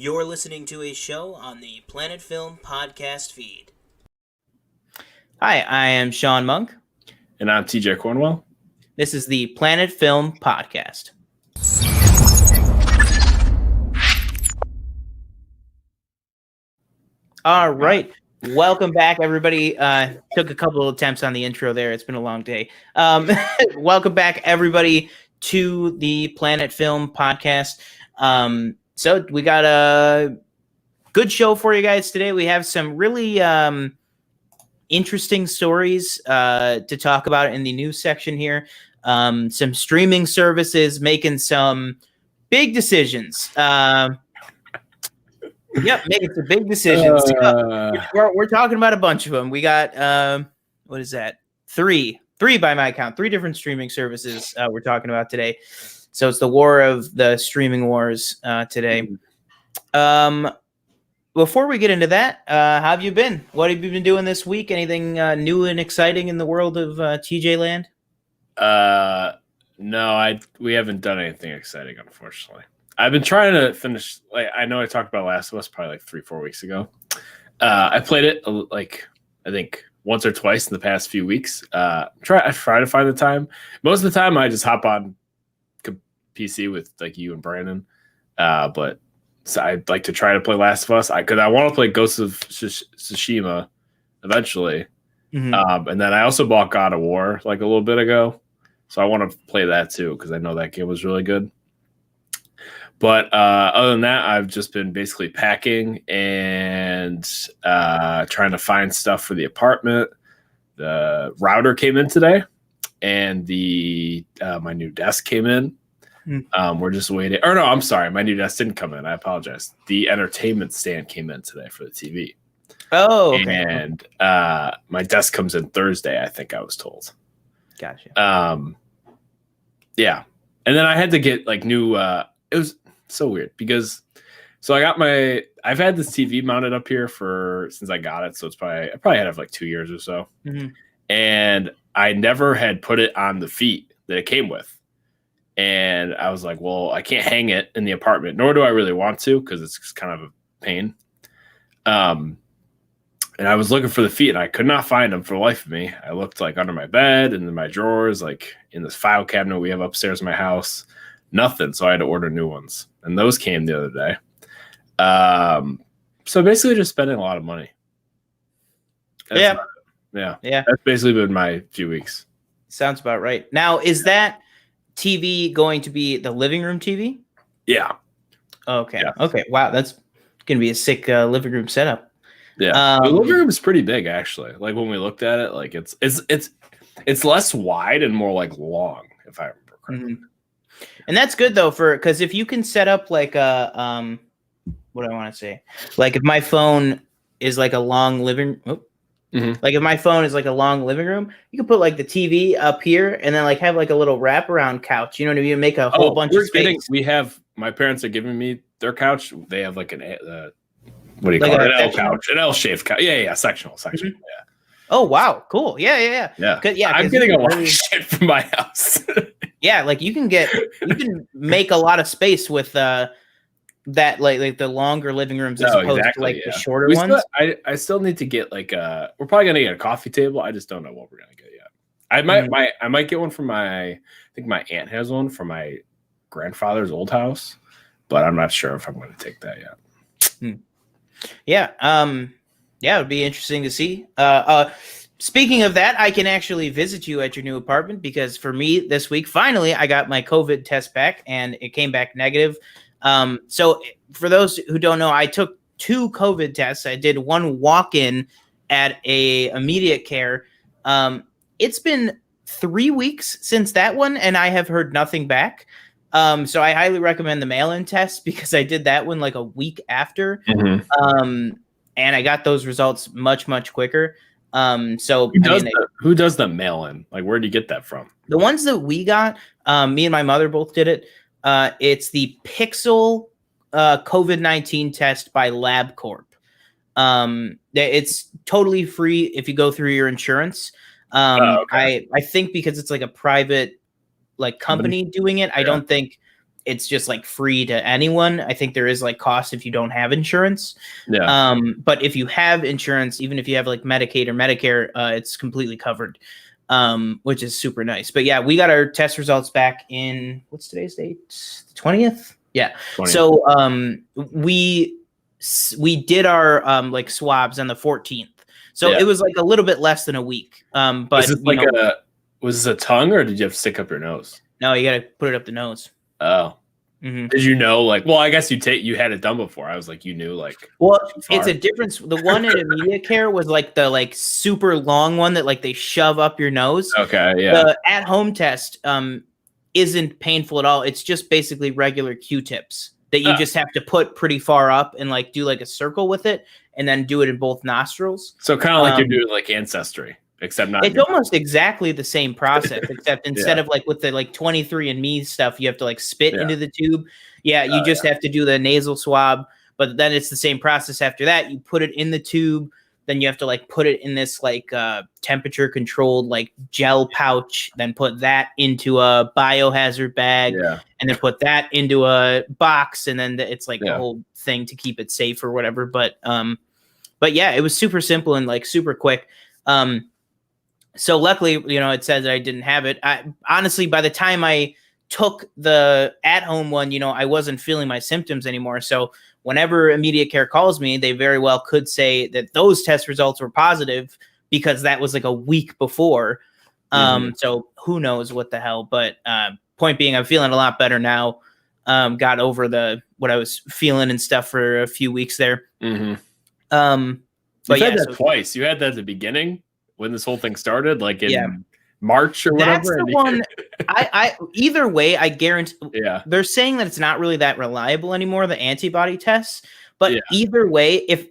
You're listening to a show on the Planet Film podcast feed. Hi, I am Sean Monk. And I'm TJ Cornwell. This is the Planet Film podcast. All right. Welcome back, everybody. Took a couple of attempts on the intro there. It's been a long day. Welcome back, everybody, to the Planet Film podcast. So we got a good show for you guys today. We have some really interesting stories to talk about in the news section here. Some streaming services making some big decisions. Making some big decisions. We're talking about a bunch of them. We got, what is that? Three by my count. 3 different streaming services we're talking about today. So it's the war of the streaming wars today. Before we get into that, how have you been? What have you been doing this week? Anything new and exciting in the world of TJ Land? No, we haven't done anything exciting, unfortunately. I've been trying to finish. I know I talked about Last of Us probably 3-4 weeks ago. I played it I think once or twice in the past few weeks. I try to find the time. Most of the time, I just hop on PC with you and Brandon. But so I'd like to try to play Last of Us because I want to play Ghost of Tsushima eventually. Mm-hmm. And then I also bought God of War a little bit ago, so I want to play that too because I know that game was really good. But other than that, I've just been basically packing and trying to find stuff for the apartment. The router came in today, and my new desk came in. We're just waiting. Or no, I'm sorry. My new desk didn't come in. I apologize. The entertainment stand came in today for the TV. Oh, okay. And my desk comes in Thursday, I think I was told. Gotcha. Yeah. And then I had to get new, it was so weird because, I've had this TV mounted up here since I got it. So I probably had it for 2 years or so. Mm-hmm. And I never had put it on the feet that it came with. And I was like, well, I can't hang it in the apartment, nor do I really want to because it's kind of a pain. And I was looking for the feet, and I could not find them for the life of me. I looked under my bed and in my drawers, in this file cabinet we have upstairs in my house. Nothing. So I had to order new ones. And those came the other day. So basically just spending a lot of money. Yeah. That's basically been my few weeks. Sounds about right. Now, is that TV going to be the living room TV? Yeah. Okay. Yeah. Okay. Wow. That's going to be a sick living room setup. Yeah. The living room is pretty big, actually. When we looked at it, it's less wide and more long, if I remember correctly. Mm-hmm. And that's good though, because if you can set up what do I want to say? If my phone is a long living mm-hmm. If my phone is a long living room, you can put the TV up here and then have a little wraparound couch. You know what I mean? Make a whole bunch of space. My parents are giving me their couch. They have what do you call it? An L couch, an L-shaped couch. Yeah, sectional. Mm-hmm. Yeah. Oh wow, cool. Yeah. I'm getting a lot of shit from my house. Yeah, you can make a lot of space with that the longer living rooms as opposed to the shorter ones. I still need to get we're probably gonna get a coffee table. I just don't know what we're gonna get yet. I might get one from I think my aunt has one from my grandfather's old house, but I'm not sure if I'm going to take that yet. Yeah. It would be interesting to see. Speaking of that, I can actually visit you at your new apartment because for me this week, finally, I got my COVID test back and it came back negative. So for those who don't know, I took 2 COVID tests. I did one walk-in at a immediate care. It's been 3 weeks since that one, and I have heard nothing back. So I highly recommend the mail-in test because I did that one a week after. Mm-hmm. And I got those results much, much quicker. So who does the mail-in? Where do you get that from? The ones that we got, me and my mother both did it. It's the Pixel COVID-19 test by LabCorp. It's totally free if you go through your insurance. Okay. I think because it's a private company doing it, I don't think it's just like free to anyone. I think there is like cost if you don't have insurance. Yeah. But if you have insurance, even if you have like Medicaid or Medicare, it's completely covered, which is super nice. But yeah, we got our test results back in, what's today's date? The 20th? Yeah. 20th. So we did our like swabs on the 14th. So it was like a little bit less than a week. But was this like was this a tongue, or did you have to stick up your nose? No, you got to put it up the nose. Oh. Mm-hmm. Did you know, like, well, I guess you had it done before. I was like, you knew, like, well, it's a difference. The one at Immediate Care was like the like super long one that like they shove up your nose. Okay, yeah. The at-home test isn't painful at all. It's just basically regular Q-tips that you just have to put pretty far up and like do like a circle with it, and then do it in both nostrils. So kind of like you're doing like Ancestry. Except not. It's almost exactly the same process, except instead of like with the like 23andMe stuff, you have to like spit into the tube. Yeah, you just have to do the nasal swab, but then it's the same process after that. You put it in the tube, then you have to like put it in this like temperature controlled like gel pouch, then put that into a biohazard bag, and then put that into a box, and then it's like the whole thing to keep it safe or whatever. But yeah, it was super simple and like super quick. So luckily, it says that I didn't have it. Honestly, by the time I took the at-home one, I wasn't feeling my symptoms anymore. So whenever Immediate Care calls me, they very well could say that those test results were positive because that was like a week before. So who knows what the hell? But point being, I'm feeling a lot better now. Got over what I was feeling and stuff for a few weeks there. Mm-hmm. But you had that twice. You had that at the beginning when this whole thing started, like in March or whatever. That's the one. I either way, I guarantee. Yeah, they're saying that it's not really that reliable anymore, the antibody tests. But either way, if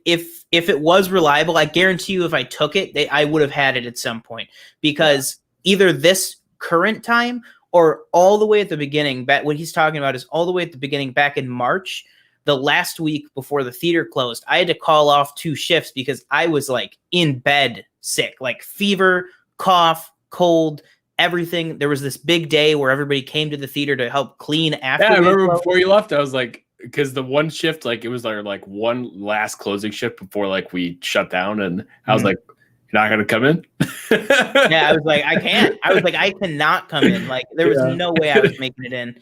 it was reliable, I guarantee you, if I took it, I would have had it at some point, because either this current time or all the way at the beginning. What he's talking about is all the way at the beginning, back in March, the last week before the theater closed. I had to call off 2 shifts because I was like in bed sick, like fever, cough, cold, everything. There was this big day where everybody came to the theater to help clean after. Yeah, I remember before you left, I was like, because the one shift, like it was our like one last closing shift before like we shut down, and I was like, "You're not gonna come in?" Yeah, I was like, I can't. I was like, I cannot come in. Like there was no way I was making it in.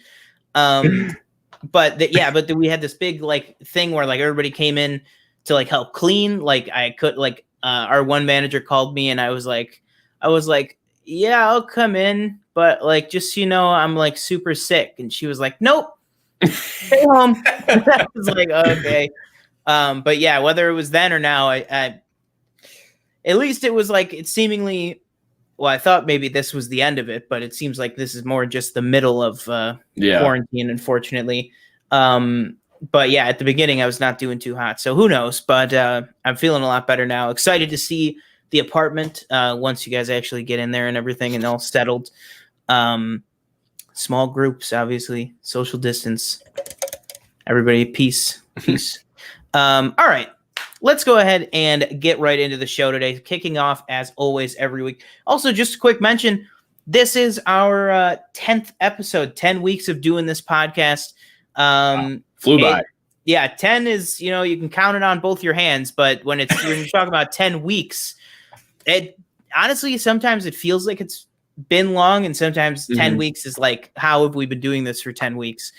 But we had this big like thing where like everybody came in to like help clean. Like I could like our one manager called me, and I was like, yeah, I'll come in, but like just so you know, I'm like super sick. And she was like, nope, stay home. I was like, okay. But yeah, whether it was then or now, I at least it was like it seemingly. Well, I thought maybe this was the end of it, but it seems like this is more just the middle of quarantine, unfortunately. But yeah, at the beginning, I was not doing too hot, so who knows? But I'm feeling a lot better now. Excited to see the apartment once you guys actually get in there and everything and all settled. Small groups, obviously, social distance. Everybody, peace. All right. Let's go ahead and get right into the show today. Kicking off, as always, every week. Also, just a quick mention, this is our 10th episode, 10 weeks of doing this podcast. Flew by. Yeah, 10 is, you can count it on both your hands, but when you're talking about 10 weeks, it honestly, sometimes it feels like it's been long, and sometimes 10 weeks is like, how have we been doing this for 10 weeks?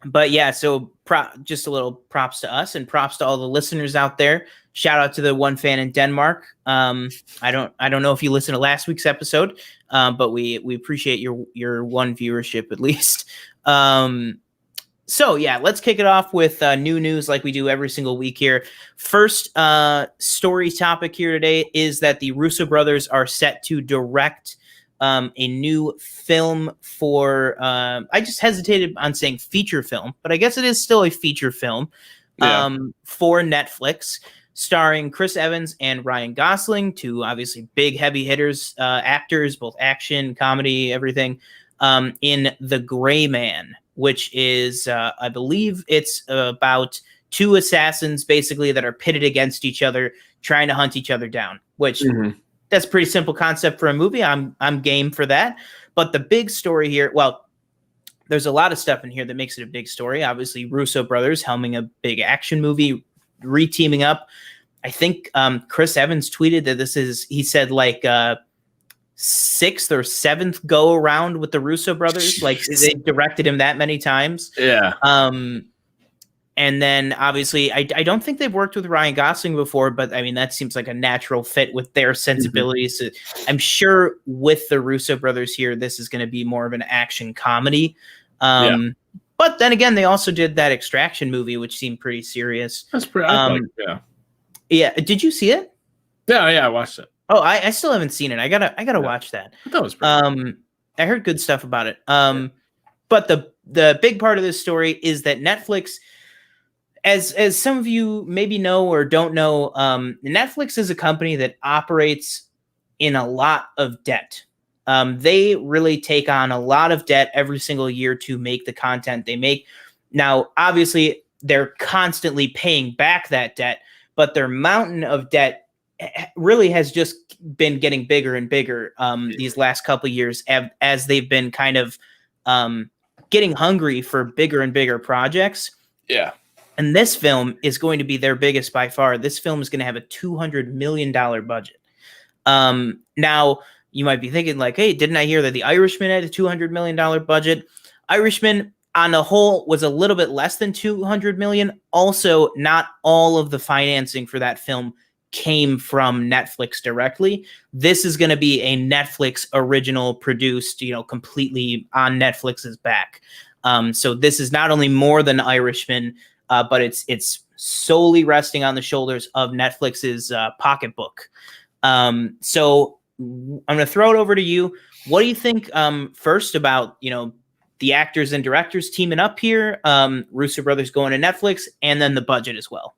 But yeah, so just a little props to us and props to all the listeners out there. Shout out to the one fan in Denmark. I don't know if you listened to last week's episode, but we appreciate your one viewership at least. So yeah, let's kick it off with new news like we do every single week here. First story topic here today is that the Russo brothers are set to direct a new film for I just hesitated on saying feature film, but I guess it is still a feature film for Netflix, starring Chris Evans and Ryan Gosling, two obviously big heavy hitters, actors, both action, comedy, everything, in The Gray Man, which is I believe it's about 2 assassins basically that are pitted against each other, trying to hunt each other down, which that's a pretty simple concept for a movie. I'm game for that. But the big story here, well, there's a lot of stuff in here that makes it a big story. Obviously, Russo brothers helming a big action movie, re-teaming up. I think Chris Evans tweeted that he said like 6th or 7th go around with the Russo brothers. Like they directed him that many times. Yeah. And then obviously I don't think they've worked with Ryan Gosling before, but I mean, that seems like a natural fit with their sensibilities. Mm-hmm. I'm sure with the Russo brothers here, this is going to be more of an action comedy. But then again, they also did that Extraction movie, which seemed pretty serious. That's pretty, yeah. Did you see it? Yeah, I watched it. Oh, I still haven't seen it. I gotta watch that. That was pretty I heard good stuff about it. But the big part of this story is that Netflix, as some of you maybe know or don't know, Netflix is a company that operates in a lot of debt. They really take on a lot of debt every single year to make the content they make. Now, obviously, they're constantly paying back that debt, but their mountain of debt really has just been getting bigger and bigger these last couple of years as they've been kind of getting hungry for bigger and bigger projects. Yeah. And this film is going to be their biggest by far. This film is going to have a $200 million budget. Now, you might be thinking like, hey, didn't I hear that The Irishman had a $200 million budget? Irishman, on the whole, was a little bit less than $200 million. Also, not all of the financing for that film came from Netflix directly. This is going to be a Netflix original produced, completely on Netflix's back. So this is not only more than Irishman, but it's solely resting on the shoulders of Netflix's pocketbook. So I'm going to throw it over to you. What do you think first about, the actors and directors teaming up here, Russo brothers going to Netflix, and then the budget as well?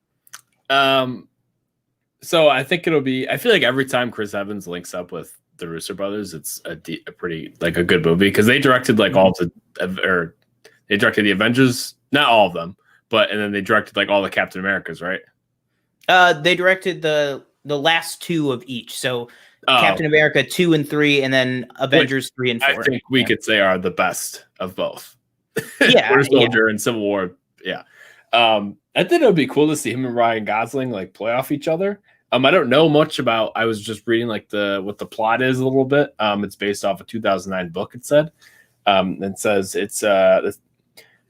So I think I feel like every time Chris Evans links up with the Russo brothers, it's a pretty like a good movie, because they directed like they directed the Avengers, not all of them, and then they directed like all the Captain Americas, right? They directed the last 2 of each. So Captain America 2 and 3, and then Avengers 3 and 4. I think we could say are the best of both. Yeah, Winter Soldier and Civil War. Yeah. I think it would be cool to see him and Ryan Gosling like play off each other. I don't know much about. I was just reading like what the plot is a little bit. It's based off a 2009 book. It said, it says it's the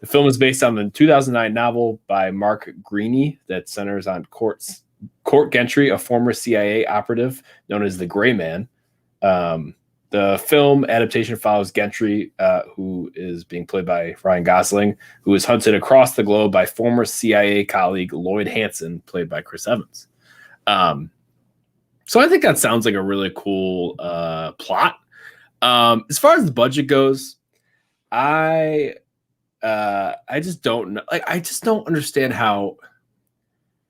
film is based on the 2009 novel by Mark Greaney that centers on Court Gentry, a former CIA operative known as the Gray Man. The film adaptation follows Gentry, who is being played by Ryan Gosling, who is hunted across the globe by former CIA colleague Lloyd Hansen, played by Chris Evans. So I think that sounds like a really cool plot. As far as the budget goes, I just don't know. Like, I just don't understand how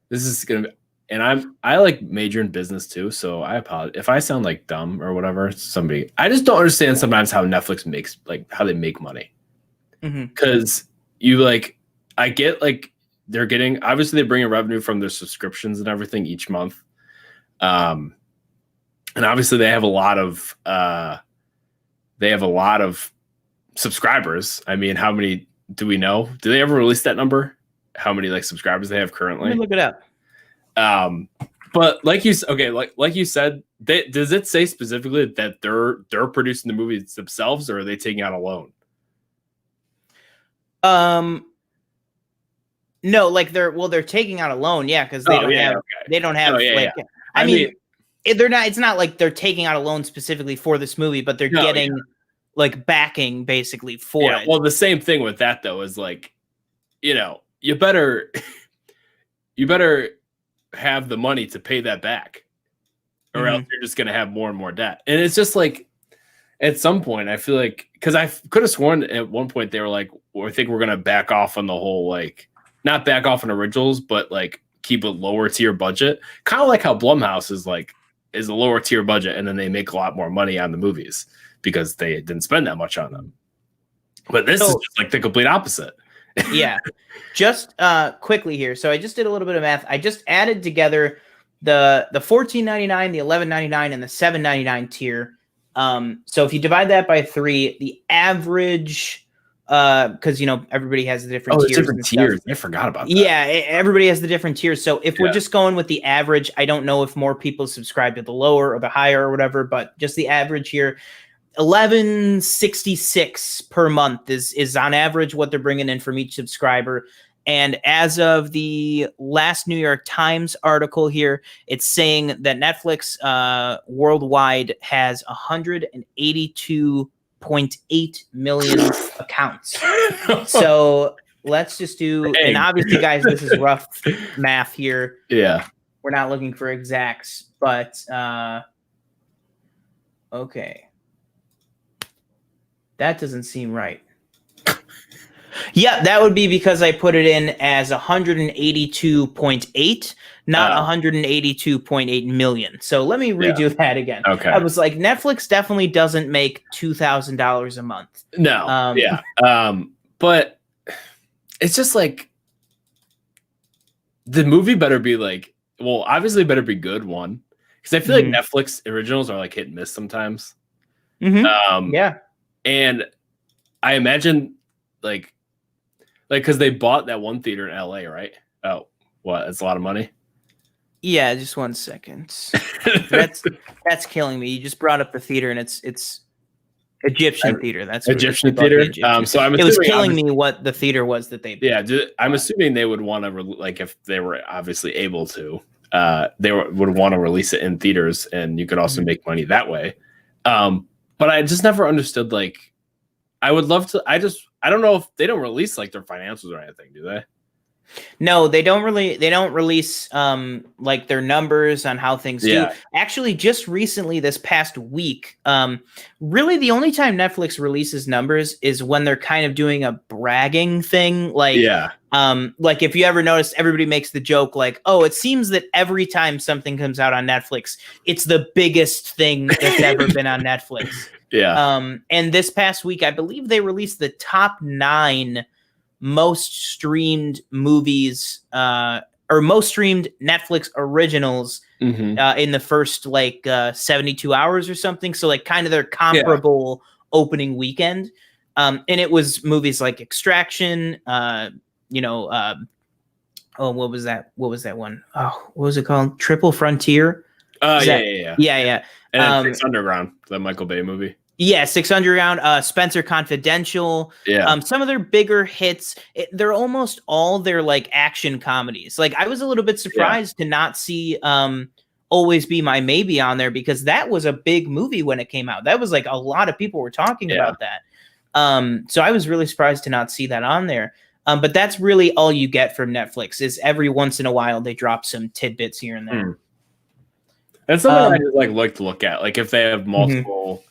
this is going to be. And I like major in business too, so I apologize if I sound like dumb or whatever. I just don't understand sometimes how Netflix makes, like, how they make money. Because I get like they're getting, obviously they bring in revenue from their subscriptions and everything each month, and obviously they have a lot of subscribers. I mean, how many do we know? Do they ever release that number? How many like subscribers they have currently? Let me look it up. But like you said, does it say specifically that they're producing the movies themselves, or are they taking out a loan? No, like they're taking out a loan, yeah, because they don't have I mean, they're not. It's not like they're taking out a loan specifically for this movie, but they're getting like backing basically for it. Well, the same thing with that though is like, you better have the money to pay that back, or else you're just going to have more and more debt. And it's just like, at some point, I feel like, because I could have sworn at one point they were like, well, I think we're going to back off on the whole, like, not back off on originals, but like keep a lower tier budget. Kind of like how Blumhouse is a lower tier budget, and then they make a lot more money on the movies because they didn't spend that much on them. But this is just like the complete opposite. Yeah. Just quickly here. So I just did a little bit of math. I just added together the $14.99, the $11.99, and the $7.99 tier. So if you divide that by 3, the average because everybody has the different Oh, tiers. different and tiers. Stuff. I forgot about that. Yeah, everybody has the different tiers. So if we're just going with the average, I don't know if more people subscribe to the lower or the higher or whatever, but just the average here, $11.66 per month is on average what they're bringing in from each subscriber. And as of the last New York Times article here, it's saying that Netflix worldwide has 182.8 million accounts. So let's just do, and obviously, guys, this is rough math here. Yeah. We're not looking for exacts, but okay. That doesn't seem right. Yeah, that would be because I put it in as 182.8, not 182.8 million. So let me redo that again. Okay. I was like, Netflix definitely doesn't make $2,000 a month. No. But it's just like the movie better be like, well, obviously better be good one. Because I feel like Netflix originals are like hit and miss sometimes. Yeah. And I imagine like because they bought that one theater in LA, right? Oh, what? It's a lot of money. Yeah, just 1 second. That's killing me. You just brought up the theater, and it's Egyptian theater. That's Egyptian theater. So I'm assuming, it was killing me what the theater was that they. Yeah, I'm assuming they would want to like if they were obviously able to, they would want to release it in theaters, and you could also make money that way. But I just never understood like. I would love to. I don't know if they don't release like their financials or anything, do they? No, they don't release like their numbers on how things do. Actually, just recently, this past week, really the only time Netflix releases numbers is when they're kind of doing a bragging thing. Like if you ever notice, everybody makes the joke like, oh, it seems that every time something comes out on Netflix, it's the biggest thing that's ever been on Netflix. Yeah. And this past week, I believe they released the top 9 most streamed movies or most streamed Netflix originals in the first 72 hours or something. So like kind of their comparable opening weekend. And it was movies like Extraction, what was that? What was that one? Oh, what was it called? Triple Frontier. Yeah. And Six Underground, the Michael Bay movie. Yeah, 600 Round, Spencer Confidential. Yeah. Some of their bigger hits, they're almost all their like action comedies. Like I was a little bit surprised to not see Always Be My Maybe on there because that was a big movie when it came out. That was like a lot of people were talking about that. So I was really surprised to not see that on there. But that's really all you get from Netflix is every once in a while they drop some tidbits here and there. That's something I just like to look at. Like if they have multiple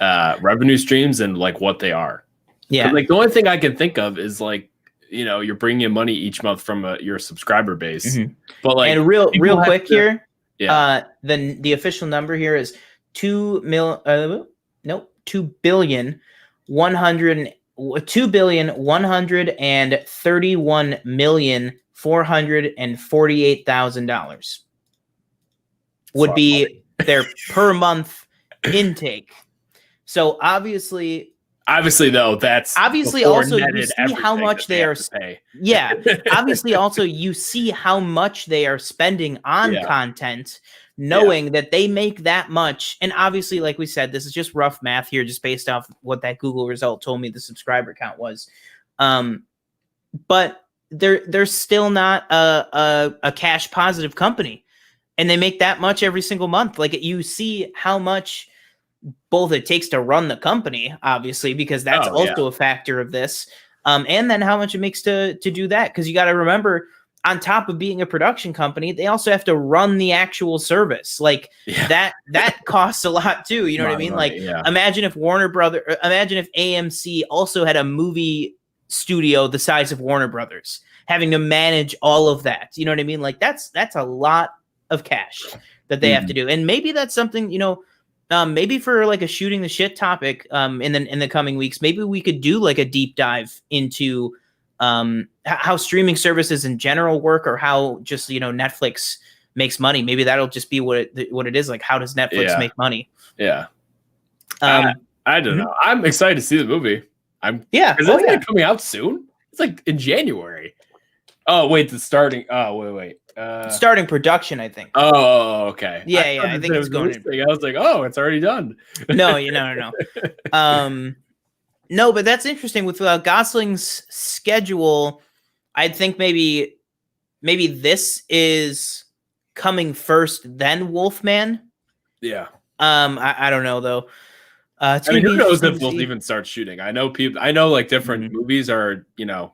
revenue streams and like what they are. Yeah. Like the only thing I can think of is like, you're bringing in money each month from your subscriber base. But like, and real quick here, the official number here is 2,131,448,000 would be their per month intake. So obviously though, that's obviously also you see how much they are obviously also you see how much they are spending on content, knowing that they make that much. And obviously, like we said, this is just rough math here, just based off what that Google result told me the subscriber count was. But they're still not a cash positive company, and they make that much every single month. Like you see how much both it takes to run the company, obviously, because that's also a factor of this. And then how much it makes to do that. Because you got to remember, on top of being a production company, they also have to run the actual service. Like that costs a lot too. You know what I mean? Like imagine if imagine if AMC also had a movie studio the size of Warner Brothers, having to manage all of that. You know what I mean? Like that's a lot of cash that they have to do. And maybe that's something, maybe for like a shooting the shit topic in the coming weeks, maybe we could do like a deep dive into how streaming services in general work, or how just Netflix makes money. Maybe that'll just be what it is. Like, how does Netflix make money? Yeah. I don't know. I'm excited to see the movie. Is that coming out soon? It's like in January. Oh wait, starting. Oh wait. Starting production, I think. Oh, okay. Yeah. I think it's going. I was like, oh, it's already done. No. No, but that's interesting with Gosling's schedule. I think maybe this is coming first, then Wolfman. Yeah. I don't know though. Who knows if we'll even start shooting? I know like different movies are,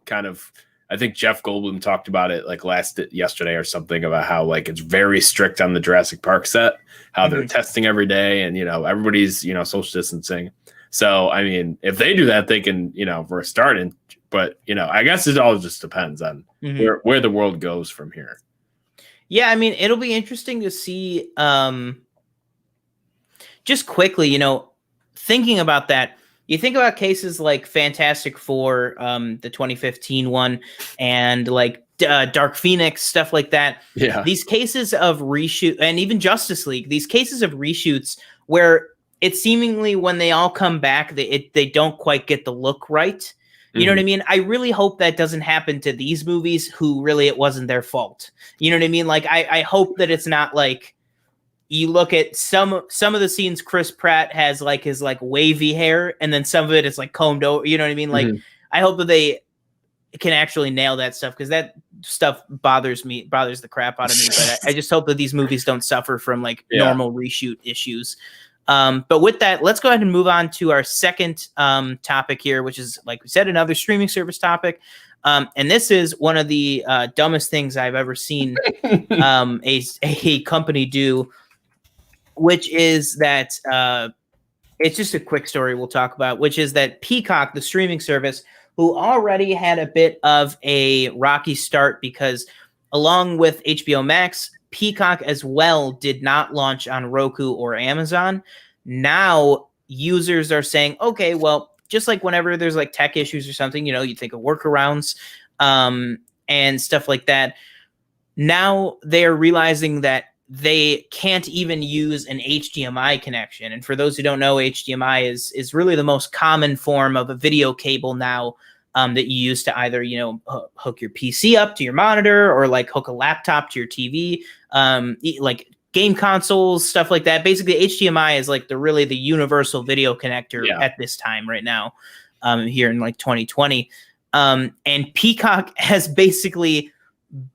kind of. I think Jeff Goldblum talked about it like yesterday or something about how like it's very strict on the Jurassic Park set, how they're testing every day, and everybody's social distancing. So I mean, if they do that, they can we're starting. But I guess it all just depends on where the world goes from here. Yeah, I mean, it'll be interesting to see. Just quickly, thinking about that, you think about cases like Fantastic Four, the 2015 one, and like Dark Phoenix, stuff like that. Yeah. These cases of reshoot, and even Justice League, these cases of reshoots where it seemingly when they all come back, they don't quite get the look right. You know what I mean? I really hope that doesn't happen to these movies who really it wasn't their fault. You know what I mean? Like I hope that it's not like you look at some of the scenes Chris Pratt has like his like wavy hair and then some of it is like combed over. You know what I mean? Like I hope that they can actually nail that stuff because that stuff bothers the crap out of me. But I just hope that these movies don't suffer from like normal reshoot issues. But with that, let's go ahead and move on to our second topic here, which is, like we said, another streaming service topic. And this is one of the dumbest things I've ever seen a company do, which is that it's just a quick story we'll talk about, which is that Peacock, the streaming service, who already had a bit of a rocky start because along with HBO Max, Peacock as well did not launch on Roku or Amazon. Now users are saying, okay, well, just like whenever there's like tech issues or something, you think of workarounds and stuff like that. Now they're realizing that they can't even use an HDMI connection. And for those who don't know, HDMI is really the most common form of a video cable now that you use to either, hook your PC up to your monitor or like hook a laptop to your TV, like game consoles, stuff like that. Basically, HDMI is like the universal video connector at this time right now here in like 2020. And Peacock has basically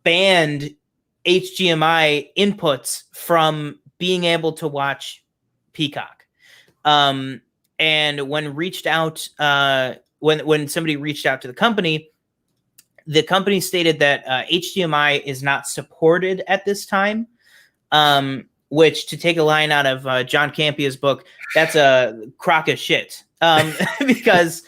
banned HDMI inputs from being able to watch Peacock. And when reached out, when somebody reached out to the company stated that HDMI is not supported at this time, which, to take a line out of John Campia's book, that's a crock of shit. Because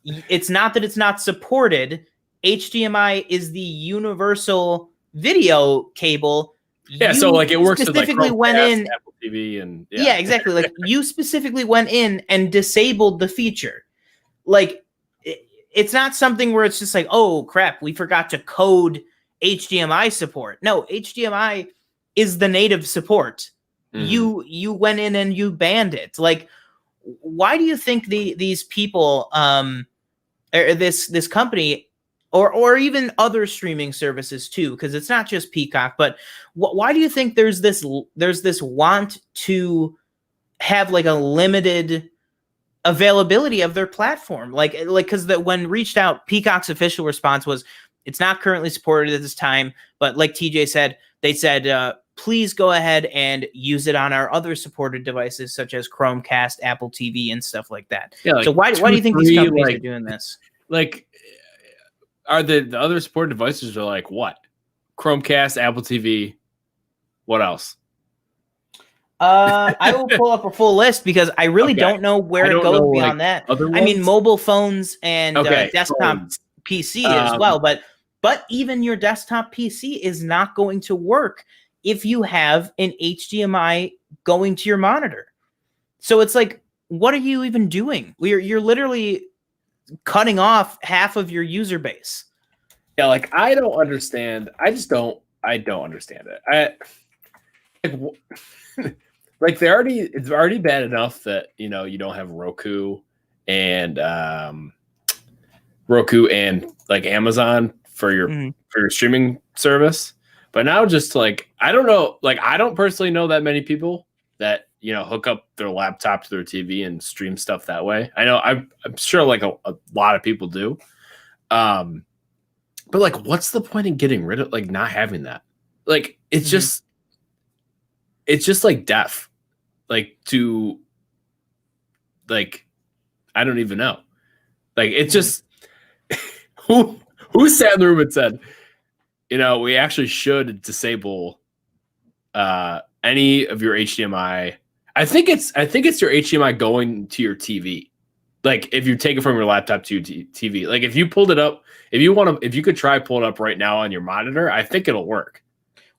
it's not that it's not supported. HDMI is the universal video cable. So like it works specifically with like went in Apple TV and exactly. Like you specifically went in and disabled the feature. Like it's not something where it's just like, oh crap, we forgot to code HDMI support. No, HDMI is the native support. You went in and you banned it. Like, why do you think these people or this company or even other streaming services too, because it's not just Peacock, but why do you think there's this want to have like a limited availability of their platform? Like because when reached out, Peacock's official response was, it's not currently supported at this time, but like TJ said, they said, please go ahead and use it on our other supported devices such as Chromecast, Apple TV, and stuff like that. Yeah, like so why do you think these companies are doing this? Like, are the other supported devices are like what? Chromecast, Apple TV, what else? I will pull up a full list because I really don't know where it goes beyond that. I mean, mobile phones and desktop PC as well, but even your desktop PC is not going to work if you have an HDMI going to your monitor. So it's like, what are you even doing? You're literally cutting off half of your user base. Yeah, like I don't understand. I don't understand it. Like it's already bad enough that you don't have Roku and Roku and like Amazon for your streaming service. But now just like I don't know, like I don't personally know that many people that hook up their laptop to their TV and stream stuff that way. I know I'm sure like a lot of people do. But like what's the point in getting rid of like not having that? Like it's just like deaf. Like to like I don't even know. Like it's just who sat in the room and said, we actually should disable any of your HDMI. I think it's your HDMI going to your TV. Like if you take it from your laptop to your TV. Like if you pulled it up, if you could try pull it up right now on your monitor, I think it'll work.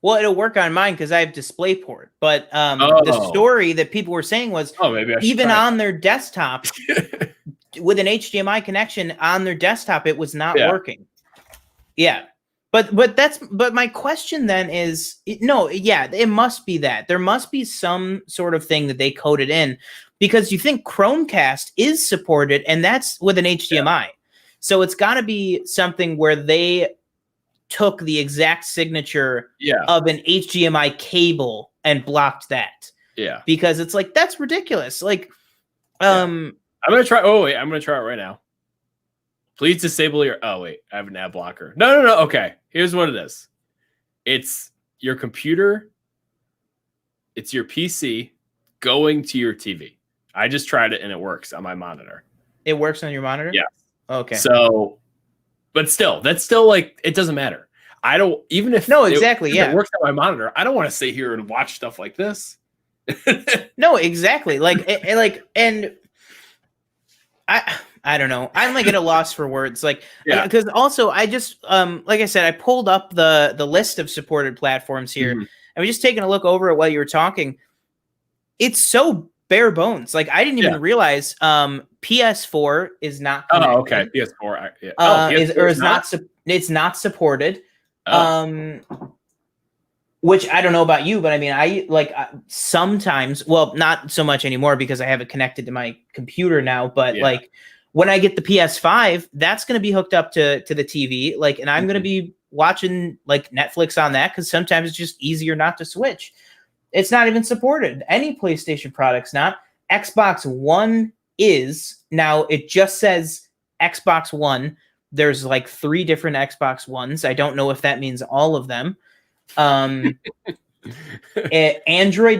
Well, it'll work on mine because I have DisplayPort. But the story that people were saying was maybe even on their desktop with an HDMI connection on their desktop, it was not working. Yeah. But my question then is it must be that there must be some sort of thing that they coded in, because you think Chromecast is supported and that's with an HDMI. So it's got to be something where they took the exact signature of an HDMI cable and blocked that. Yeah. Because it's like, that's ridiculous. Like, I'm going to try. Oh, wait, I'm going to try it right now. Please disable your. Oh, wait, I have an ad blocker. No. Okay. Here's what it is. It's your computer. It's your PC going to your TV. I just tried it and it works on my monitor. It works on your monitor? Yeah. Okay. So, but still, that's still like, it doesn't matter. I don't, even if it works on my monitor, I don't want to sit here and watch stuff like this. No, exactly. And I don't know. I'm like at a loss for words. Like, because also I just, like I said, I pulled up the list of supported platforms here. And we're just taking a look over it while you were talking. It's so bare bones. Like I didn't even realize PS4 is not connected. Oh, okay. PS4. PS4 it's not supported. Which I don't know about you, but I mean, I sometimes, well, not so much anymore because I have it connected to my computer now, but like when I get the PS5, that's going to be hooked up to the TV. Like, and I'm going to be watching like Netflix on that because sometimes it's just easier not to switch. It's not even supported. Any PlayStation products, not. Xbox One is. Now, it just says Xbox One. There's like 3 different Xbox Ones. I don't know if that means all of them. Android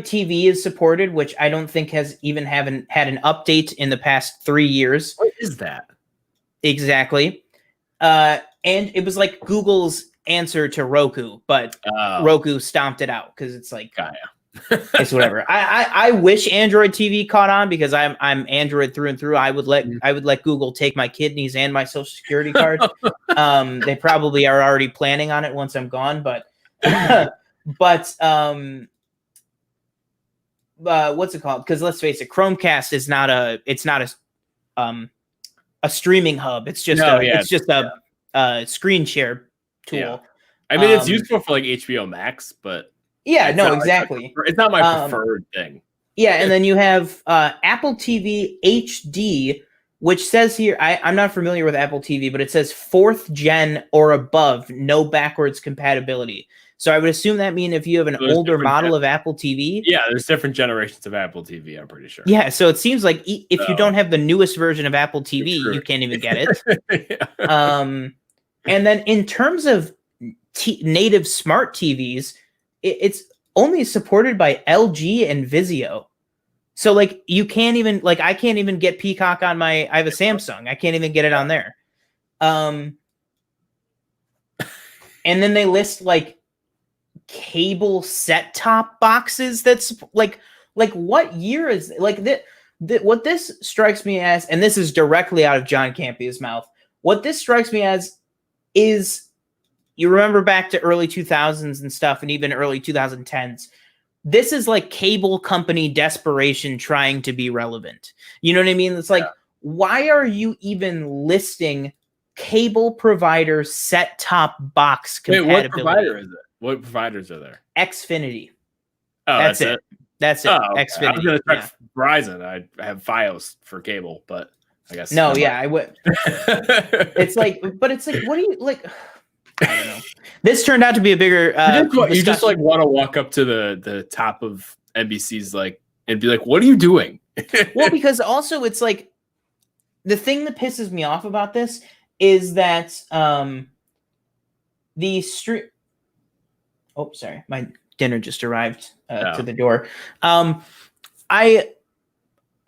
TV is supported, which I don't think has even had an update in the past 3 years. What is that? Exactly. And it was like Google's answer to Roku, but Roku stomped it out because it's like it's whatever. I wish Android TV caught on because I'm Android through and through. I would let Google take my kidneys and my social security card. They probably are already planning on it once I'm gone, but what's it called? Because let's face it, Chromecast is not a streaming hub. It's just a screen share tool. Yeah. I mean, it's useful for like HBO Max, but exactly. It's not my preferred thing. Yeah, and then you have Apple TV HD, which says here, I'm not familiar with Apple TV, but it says 4th gen or above, no backwards compatibility. So I would assume that means if you have an older model of Apple TV. Yeah, there's different generations of Apple TV, I'm pretty sure. Yeah, so it seems like if you don't have the newest version of Apple TV, you can't even get it. And then in terms of native smart TVs, it's only supported by LG and Vizio. So like you can't even I can't even get Peacock on I have a Samsung. I can't even get it on there. And then they list like cable set-top boxes that's like what year is like that what this strikes me as, and this is directly out of John Campia's mouth, what this strikes me as is, you remember back to early 2000s and stuff, and even early 2010s, this is like cable company desperation trying to be relevant. You know what I mean? It's like, why are you even listing cable provider set-top box compatibility? Wait, what provider is it? What providers are there? Xfinity. Oh, that's it. That's it. Oh, okay. Xfinity. I'm going to check Verizon. I have Fios for cable, but I guess. No, yeah, I would. It's like, but it's like, what do you like? I don't know. This turned out to be a bigger. You just like want to walk up to the top of NBC's like and be like, "What are you doing?" Well, because also it's like the thing that pisses me off about this is that the street. Oh, sorry, my dinner just arrived to the door.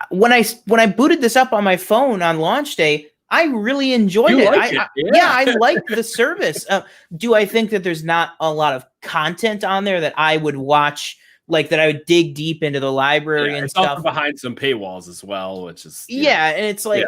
When I booted this up on my phone on launch day, I really enjoyed it. I like the service. Do I think that there's not a lot of content on there that I would watch, like that I would dig deep into the library and stuff? Also behind some paywalls as well, which is and it's like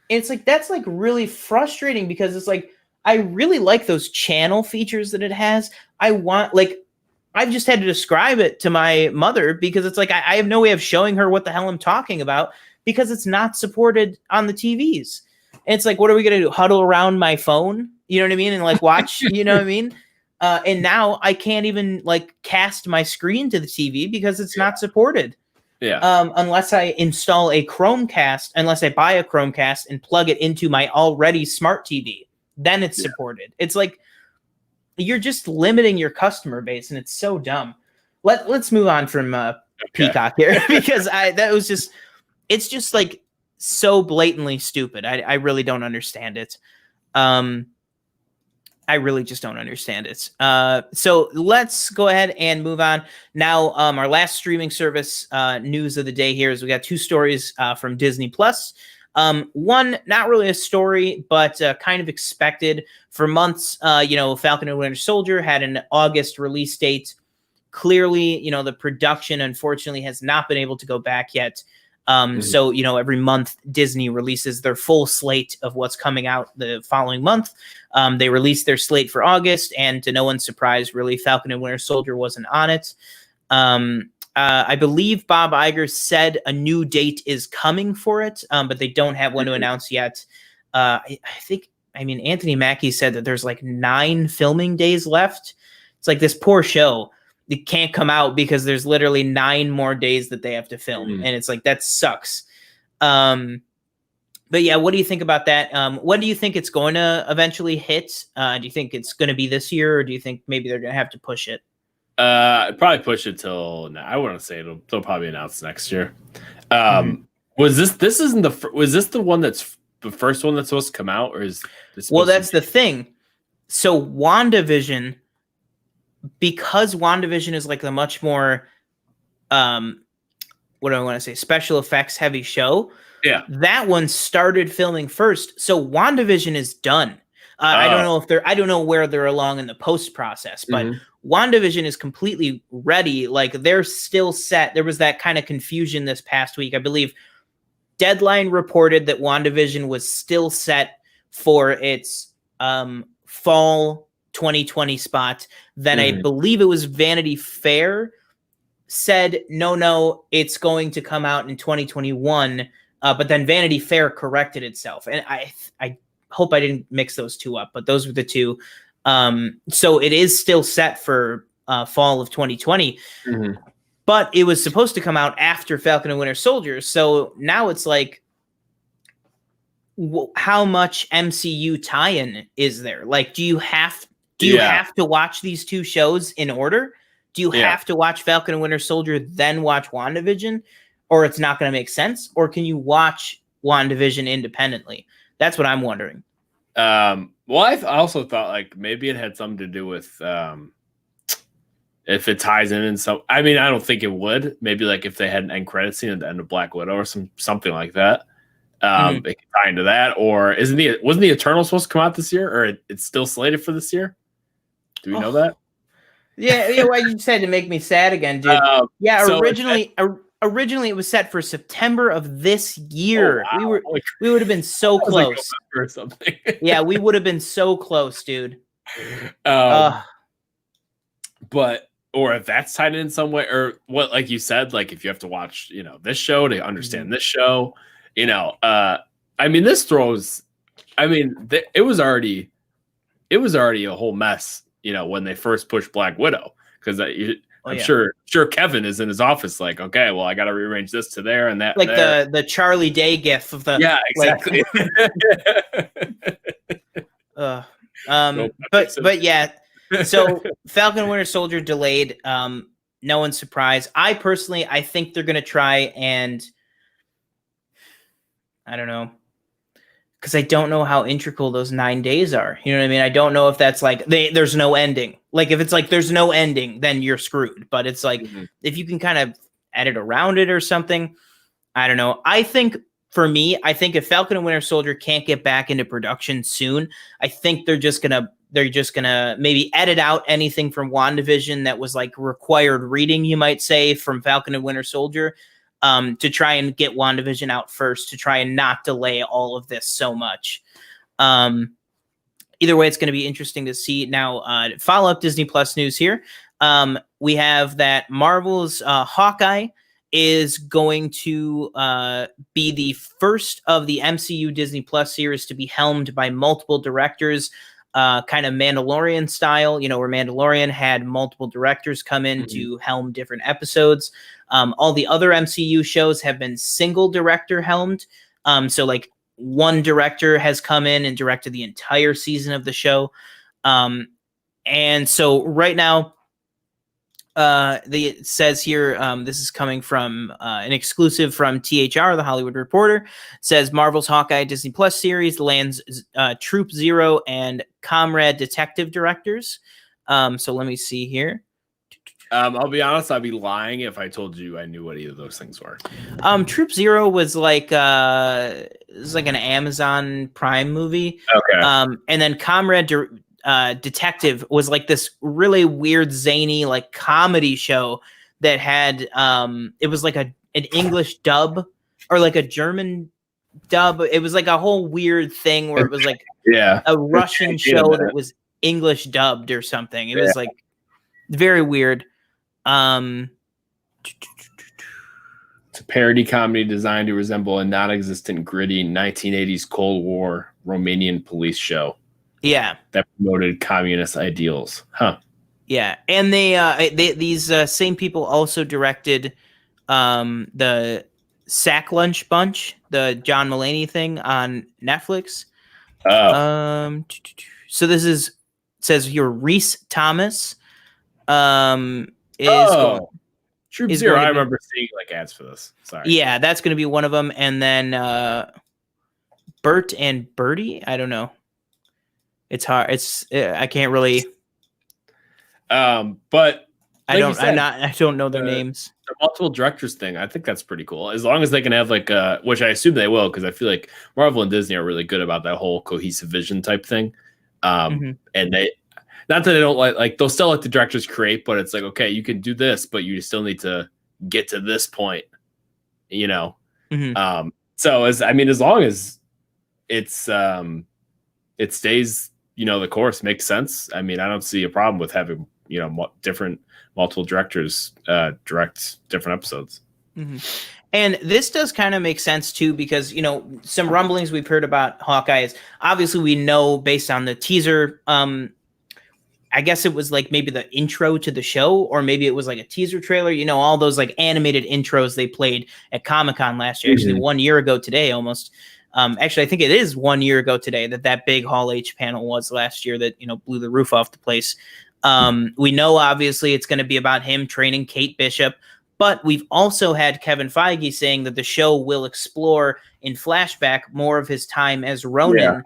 it's like that's like really frustrating because it's like I really like those channel features that it has. I've just had to describe it to my mother because it's like I have no way of showing her what the hell I'm talking about because it's not supported on the TVs. And it's like, what are we going to do? Huddle around my phone? You know what I mean? And like watch, you know what I mean? And now I can't even like cast my screen to the TV because it's not supported. Yeah. Unless I install a Chromecast, unless I buy a Chromecast and plug it into my already smart TV, then it's supported. It's like, you're just limiting your customer base, and it's so dumb. Let's move on from Peacock here because it's just like so blatantly stupid. I really don't understand it. I really just don't understand it. So let's go ahead and move on. Now, our last streaming service news of the day here is we got two stories from Disney Plus. One, not really a story, but kind of expected for months. Falcon and Winter Soldier had an August release date. Clearly, the production, unfortunately, has not been able to go back yet. So, every month Disney releases their full slate of what's coming out the following month. They released their slate for August, and to no one's surprise, really, Falcon and Winter Soldier wasn't on it. I believe Bob Iger said a new date is coming for it, but they don't have one to announce yet. Anthony Mackie said that there's like 9 filming days left. It's like this poor show. It can't come out because there's literally 9 more days that they have to film. And it's like, that sucks. But yeah, what do you think about that? When do you think it's going to eventually hit? Do you think it's going to be this year, or do you think maybe they're going to have to push it? Probably push it till I wouldn't say they'll probably announce next year. Was this the one that's the first one that's supposed to come out, or is this? Well, that's the thing. So WandaVision, because WandaVision is like the much more what do I want to say, special effects heavy show. Yeah, that one started filming first. So WandaVision is done. I don't know where they're along in the post process, but WandaVision is completely ready. Like, they're still set. There was that kind of confusion this past week. I believe Deadline reported that WandaVision was still set for its fall 2020 spot. Then I believe it was Vanity Fair said, no, it's going to come out in 2021. But then Vanity Fair corrected itself. And I hope I didn't mix those two up, but those were the two. So it is still set for fall of 2020, but it was supposed to come out after Falcon and Winter Soldier. So now it's like, how much MCU tie-in is there? Like, do you have to watch these two shows in order? Do you have to watch Falcon and Winter Soldier, then watch WandaVision, or it's not going to make sense? Or can you watch WandaVision independently? That's what I'm wondering. Well, I also thought like maybe it had something to do with if it ties in some. I mean, I don't think it would. Maybe like if they had an end credit scene at the end of Black Widow or something like that. It could tie into that. Or wasn't the Eternal supposed to come out this year, or it's still slated for this year? Do we know that? Yeah. Well, you said to make me sad again, dude. Originally, it was set for September of this year. Oh, wow. We would have been so close. Or something. Yeah, we would have been so close, dude. But or if that's tied in some way, or what, like you said, like if you have to watch, this show to understand this show, I mean, this throws. I mean, it was already a whole mess, when they first pushed Black Widow, because I'm sure Kevin is in his office like, okay, well, I got to rearrange this to there and that. Like there. the Charlie Day gif of the exactly. But yeah, so Falcon and Winter Soldier delayed. No one's surprised. I think they're gonna try and I don't know. Because I don't know how integral those 9 days are. You know what I mean? I don't know if that's like there's no ending. Like if it's like there's no ending, then you're screwed. But it's like if you can kind of edit around it or something, I don't know. I think for me, if Falcon and Winter Soldier can't get back into production soon, I think they're just gonna maybe edit out anything from WandaVision that was like required reading, you might say, from Falcon and Winter Soldier. To try and get WandaVision out first, to try and not delay all of this so much. Either way, it's going to be interesting to see. Now, follow up Disney Plus news here. We have that Marvel's Hawkeye is going to be the first of the MCU Disney Plus series to be helmed by multiple directors, kind of Mandalorian style, where Mandalorian had multiple directors come in to helm different episodes. All the other MCU shows have been single director helmed. So like one director has come in and directed the entire season of the show. And so right now, it says here, this is coming from an exclusive from THR, The Hollywood Reporter. It says Marvel's Hawkeye Disney Plus series lands Troop Zero and Comrade Detective directors. So let me see here. I'll be honest, I'd be lying if I told you I knew what either of those things were. Troop Zero was like an Amazon Prime movie. Okay. And then Comrade Detective was like this really weird, zany, like comedy show that had it was like an English dub or like a German dub. It was like a whole weird thing where it was like a Russian show that was English dubbed or something. It was like very weird. It's a parody comedy designed to resemble a non-existent, gritty 1980s Cold War Romanian police show. Yeah, that promoted communist ideals. Huh. Yeah, and these same people also directed the Sack Lunch Bunch, the John Mulaney thing on Netflix. So this says here Reese Thomas Troop Zero. I remember seeing like ads for this. Sorry. Yeah, that's going to be one of them, and then Bert and Bertie. I don't know. It's hard. I can't really. But I don't know their names. The multiple directors thing, I think that's pretty cool. As long as they can have like which I assume they will, because I feel like Marvel and Disney are really good about that whole cohesive vision type thing. And they, not that they don't like they'll still let the directors create, but it's like, okay, you can do this, but you still need to get to this point, So as long as it's it stays, the course makes sense. I don't see a problem with having, different multiple directors direct different episodes. And this does kind of make sense too, because, some rumblings we've heard about Hawkeye is obviously we know based on the teaser, I guess it was like maybe the intro to the show, or maybe it was like a teaser trailer, all those like animated intros they played at Comic-Con last year, actually 1 year ago today, almost. Actually, I think it is 1 year ago today that big Hall H panel was last year that, blew the roof off the place. We know, obviously, it's going to be about him training Kate Bishop, but we've also had Kevin Feige saying that the show will explore in flashback more of his time as Ronin.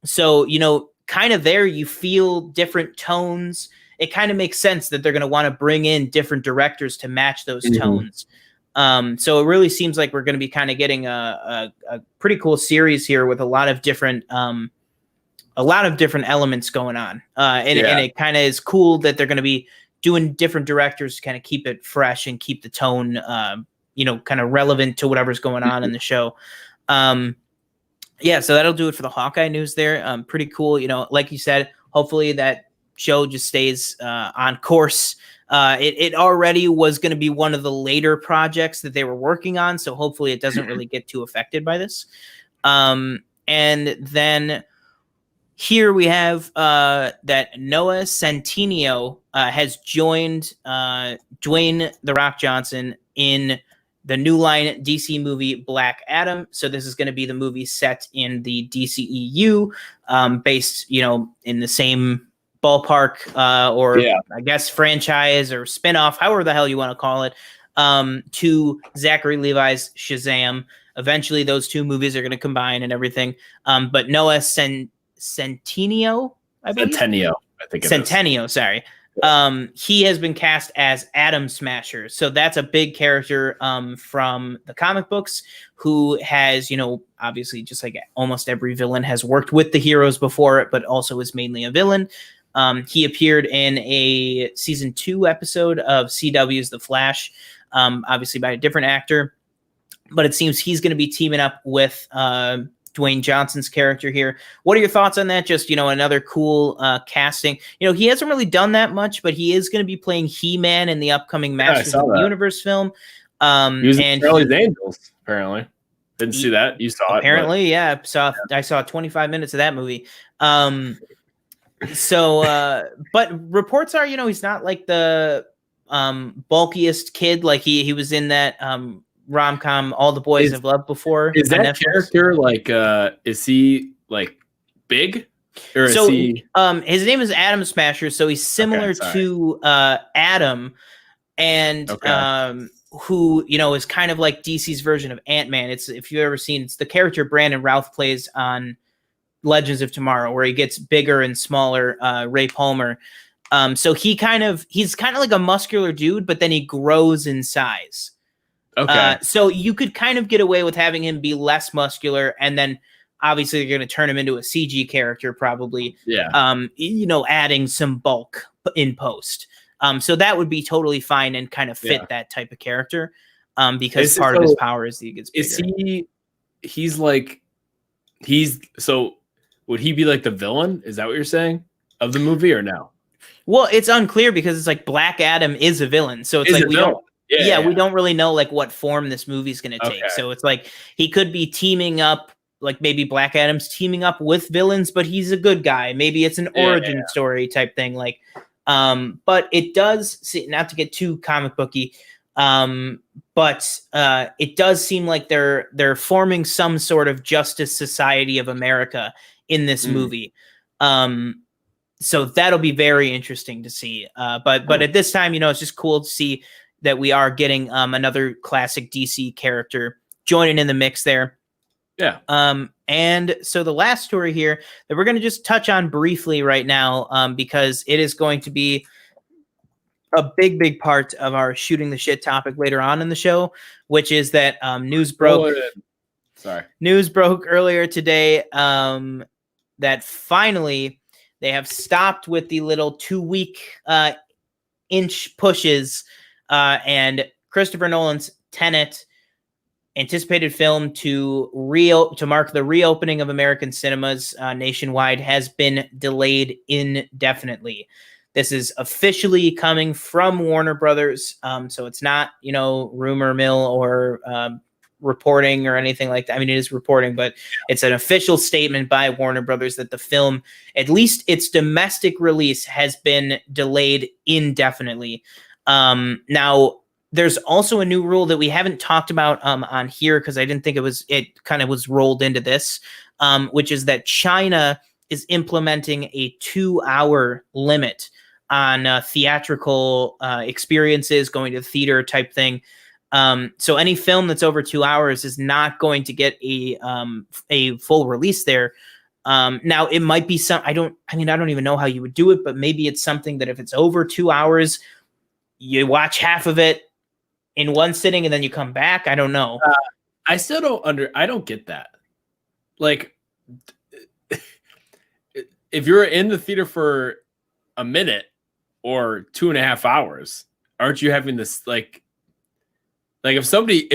So, kind of there you feel different tones. It kind of makes sense that they're going to want to bring in different directors to match those tones. So it really seems like we're going to be kind of getting a pretty cool series here with a lot of different elements going on. And it kind of is cool that they're going to be doing different directors to kind of keep it fresh and keep the tone, kind of relevant to whatever's going on in the show. So that'll do it for the Hawkeye news there. Pretty cool. Like you said, hopefully that show just stays on course. It already was going to be one of the later projects that they were working on, so hopefully it doesn't really get too affected by this. And then here we have that Noah Centineo has joined Dwayne The Rock Johnson in the New Line DC movie Black Adam. So this is going to be the movie set in the DCEU, based, in the same ballpark, or I guess franchise or spinoff, however the hell you want to call it, to Zachary Levi's Shazam. Eventually, those two movies are going to combine and everything. But Noah Centineo, I believe. Centennial, I think it Centennial, is. sorry. He has been cast as Atom Smasher. So that's a big character from the comic books, who has, obviously just like almost every villain has worked with the heroes before, but also is mainly a villain. He appeared in a season 2 episode of CW's The Flash, obviously by a different actor. But it seems he's going to be teaming up with Dwayne Johnson's character here. What are your thoughts on that? Just, another cool casting. He hasn't really done that much, but he is going to be playing He-Man in the upcoming Masters of the Universe film. He was in Charlie's Angels, apparently. Didn't see that. You saw apparently, it. Apparently, yeah. I saw 25 minutes of that movie. But reports are, he's not like the bulkiest kid. Like he was in that rom-com All the Boys Have Loved Before. Is that character like is he like big, or is he his name is Atom Smasher, so he's similar to Adam, and who is kind of like DC's version of Ant-Man. It's, if you've ever seen, it's the character Brandon Routh plays on Legends of Tomorrow, where he gets bigger and smaller, Ray Palmer. So he's kind of like a muscular dude, but then he grows in size. Okay. So you could kind of get away with having him be less muscular, and then obviously you're going to turn him into a CG character, probably. Yeah. Adding some bulk in post. So that would be totally fine and kind of fit that type of character. Because part of his power is that he gets bigger. So would he be like the villain? Is that what you're saying of the movie, or no? Well, it's unclear because it's like Black Adam is a villain. So it's like we don't. Yeah, we don't really know like what form this movie's going to take. Okay. So it's like he could be teaming up, like maybe Black Adam's teaming up with villains, but he's a good guy. Maybe it's an origin story type thing. Like, but it does, not to get too comic booky, but it does seem like they're forming some sort of Justice Society of America in this movie. So that'll be very interesting to see. But at this time, it's just cool to see that we are getting another classic DC character joining in the mix there. Yeah. And so the last story here that we're going to just touch on briefly right now, because it is going to be a big part of our shooting the shit topic later on in the show, which is that news broke earlier today that finally they have stopped with the little 2-week inch pushes, and Christopher Nolan's Tenet, anticipated film to mark the reopening of American cinemas nationwide, has been delayed indefinitely. This is officially coming from Warner Brothers, so it's not, rumor mill or reporting or anything like that. I mean, it is reporting, but it's an official statement by Warner Brothers that the film, at least its domestic release, has been delayed indefinitely. Now, there's also a new rule that we haven't talked about on here, because I didn't think it kind of was rolled into this, which is that China is implementing a 2-hour limit on theatrical experiences, going to the theater type thing. So any film that's over 2 hours is not going to get a full release there. Now it might be I don't even know how you would do it, but maybe it's something that if it's over 2 hours, you watch half of it in one sitting and then you come back. I don't know. I still I don't get that. Like, if you're in the theater for a minute or 2.5 hours, aren't you having this like if somebody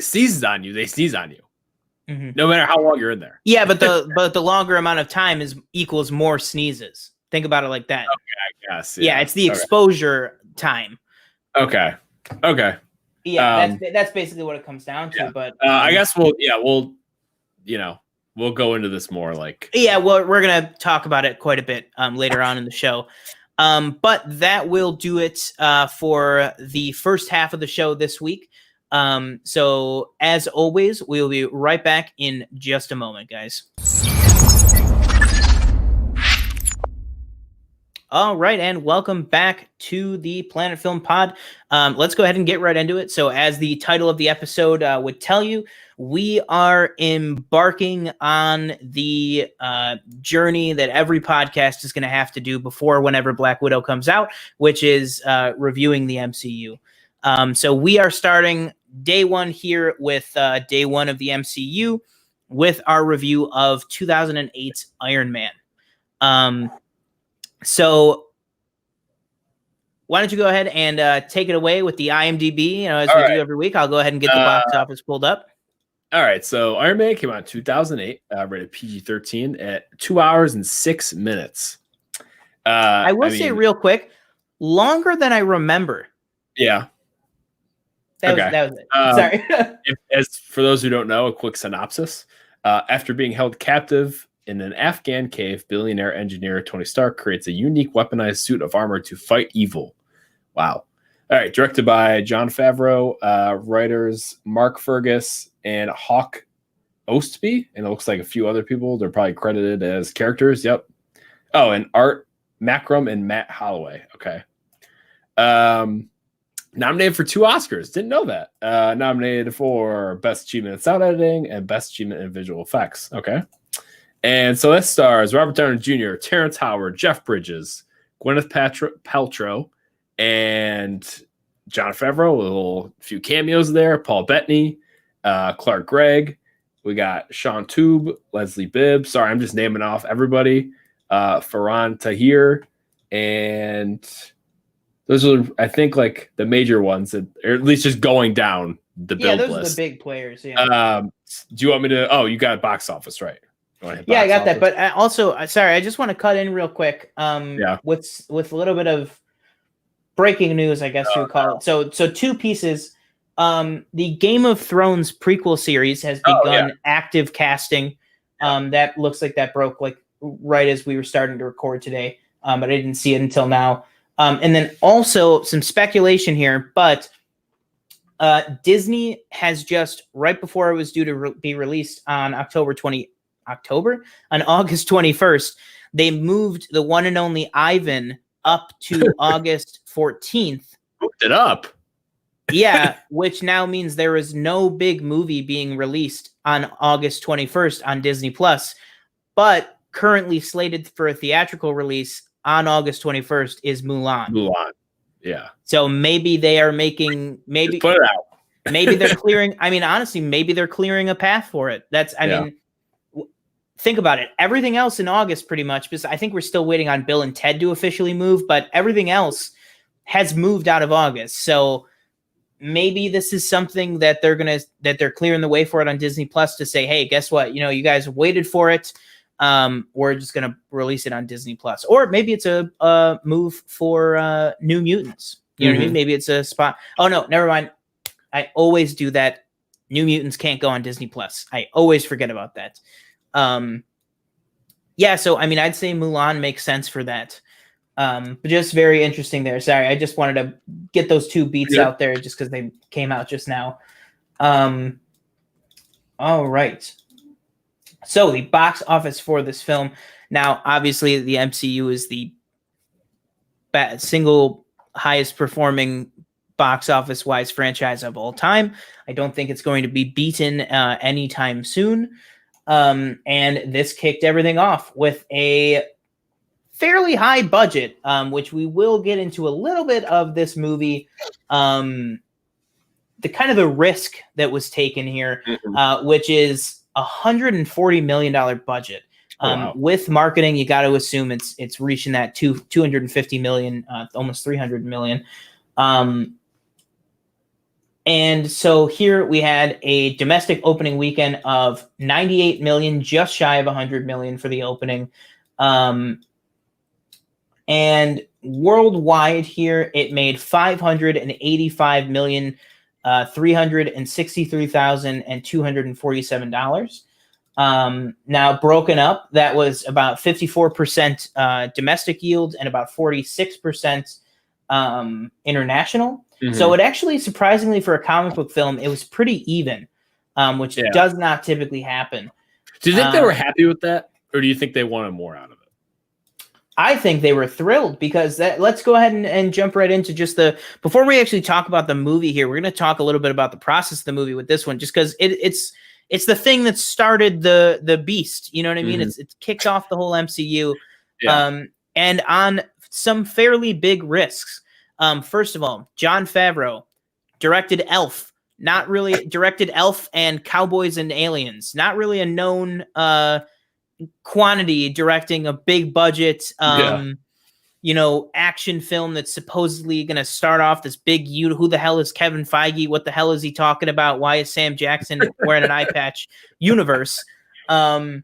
sneezes on you, they sneeze on you, no matter how long you're in there. Yeah, but the longer amount of time equals more sneezes. Think about it like that. Okay, I guess. Yeah, it's the exposure time. Okay. Yeah, that's basically what it comes down to. Yeah. But I guess we'll we'll go into this more. Like, Yeah, well, we're gonna talk about it quite a bit later on in the show. But that will do it for the first half of the show this week. So as always, we'll be right back in just a moment, guys. All right, and welcome back to the Planet Film Pod. Let's go ahead and get right into it. So as the title of the episode would tell you, we are embarking on the journey that every podcast is going to have to do before whenever Black Widow comes out, which is reviewing the MCU. So we are starting day one here with day one of the MCU with our review of 2008's Iron Man. So why don't you go ahead and take it away with the IMDb, as we do every week. I'll go ahead and get the box office pulled up. All right, so Iron Man came out in 2008, rated PG-13 at 2 hours and 6 minutes. I will say real quick, longer than I remember. Yeah. That was it. Sorry. As for those who don't know, a quick synopsis. After being held captive in an Afghan cave, billionaire engineer Tony Stark creates a unique weaponized suit of armor to fight evil. Wow. All right, directed by Jon Favreau, writers Mark Fergus and Hawk Ostby, and it looks like a few other people. They're probably credited as characters. Yep. Oh, and Art Macrum and Matt Holloway. Okay. Nominated for 2 Oscars. Didn't know that. Nominated for Best Achievement in Sound Editing and Best Achievement in Visual Effects. Okay. And so that stars Robert Downey Jr., Terrence Howard, Jeff Bridges, Gwyneth Paltrow, and Jon Favreau. A few cameos there. Paul Bettany, Clark Gregg. We got Sean Tube, Leslie Bibb. Sorry, I'm just naming off everybody. Farhan Tahir. And those are, I think, like the major ones that, or at least just going down the build list. Yeah, those are the big players. Yeah. Do you want me to? Oh, you got box office, right? Yeah, I got that. But also, sorry, I just want to cut in real quick. With a little bit of breaking news, I guess you would call it. So 2 pieces. The Game of Thrones prequel series has begun active casting. That looks like that broke like right as we were starting to record today. But I didn't see it until now. And then also some speculation here, but Disney has just, right before it was due to be released on on August 21st, they moved the one and only Ivan up to August 14th. Moved it up. Yeah, which now means there is no big movie being released on August 21st on Disney Plus, but currently slated for a theatrical release on August 21st is Mulan. Yeah. So maybe they are making, just put it out. Maybe they're clearing, honestly, maybe they're clearing a path for it. I mean, think about it. Everything else in August, pretty much, because I think we're still waiting on Bill and Ted to officially move, but everything else has moved out of August. So maybe this is something that they're clearing the way for it on Disney Plus to say, hey, guess what? You guys waited for it. We're just going to release it on Disney Plus. Or maybe it's a move for New Mutants. You know what I mean? Maybe it's a spot. Oh, no, never mind. I always do that. New Mutants can't go on Disney Plus. I always forget about that. So I'd say Mulan makes sense for that. But just very interesting there. Sorry, I just wanted to get those 2 beats out there just because they came out just now. All right. So the box office for this film. Now, obviously, the MCU is the single highest performing box office wise franchise of all time. I don't think it's going to be beaten anytime soon. And this kicked everything off with a fairly high budget, which we will get into a little bit of this movie. The kind of the risk that was taken here, which is $140 million budget. Wow. With marketing, you got to assume it's reaching that 250 million, almost 300 million. And so here we had a domestic opening weekend of 98 million, just shy of 100 million for the opening. And worldwide here, it made 585 million, $363,247. Now, broken up, that was about 54% domestic yield and about 46% international. Mhm. So it actually, surprisingly, for a comic book film, it was pretty even, which does not typically happen. Do you think they were happy with that, or do you think they wanted more out of it? I think they were thrilled because let's go ahead and jump right into just before we actually talk about the movie here, we're going to talk a little bit about the process of the movie with this one, just because it's the thing that started the beast. You know what I mean? Mhm. It's kicked off the whole MCU, Yeah. and on some fairly big risks. First of all, Jon Favreau directed Elf, not really directed Elf and Cowboys and Aliens, not really a known quantity directing a big budget action film that's supposedly going to start off this big who the hell is Kevin Feige, what the hell is he talking about, why is Sam Jackson wearing an eye patch universe. And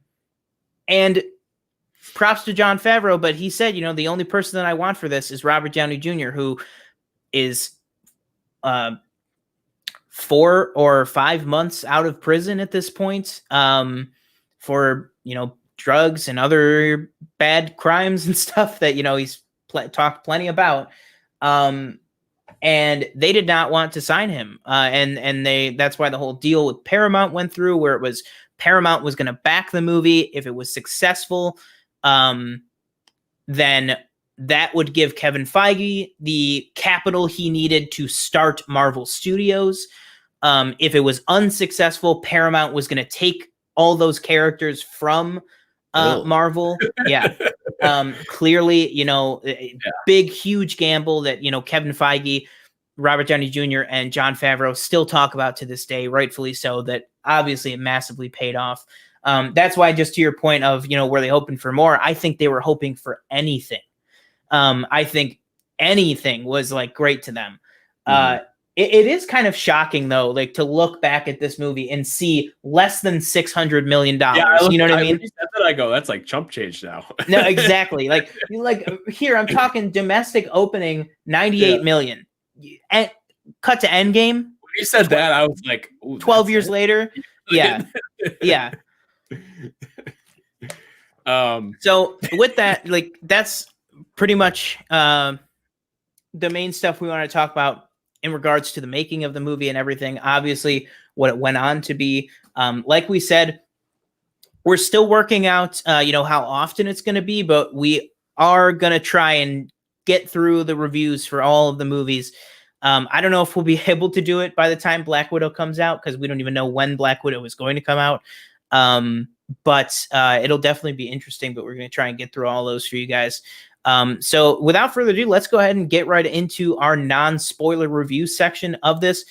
props to Jon Favreau, but he said, the only person that I want for this is Robert Downey Jr., who is 4 or 5 months out of prison at this point, for drugs and other bad crimes and stuff that he's talked plenty about, and they did not want to sign him, and that's why the whole deal with Paramount went through, where it was Paramount was going to back the movie if it was successful. Then that would give Kevin Feige the capital he needed to start Marvel Studios. If it was unsuccessful, Paramount was going to take all those characters from Marvel. Yeah. Clearly, big, huge gamble that, Kevin Feige, Robert Downey Jr., and Jon Favreau still talk about to this day, rightfully so, that obviously it massively paid off. That's why, just to your point of, were they hoping for more? I think they were hoping for anything. I think anything was great to them. Mm-hmm. It is kind of shocking, though, to look back at this movie and see less than $600 million. You know what I mean? When you said that, I go, that's like chump change now. No, exactly. Here, I'm talking domestic opening, 98 million. And cut to Endgame. When you said that, I was like, 12 years later. Yeah. Yeah. So with that, that's pretty much the main stuff we want to talk about in regards to the making of the movie and everything. Obviously, what it went on to be. Like we said, we're still working out, how often it's going to be, but we are going to try and get through the reviews for all of the movies. I don't know if we'll be able to do it by the time Black Widow comes out, because we don't even know when Black Widow is going to come out. But it'll definitely be interesting, but we're going to try and get through all those for you guys. So without further ado, let's go ahead and get right into our non-spoiler review section of this.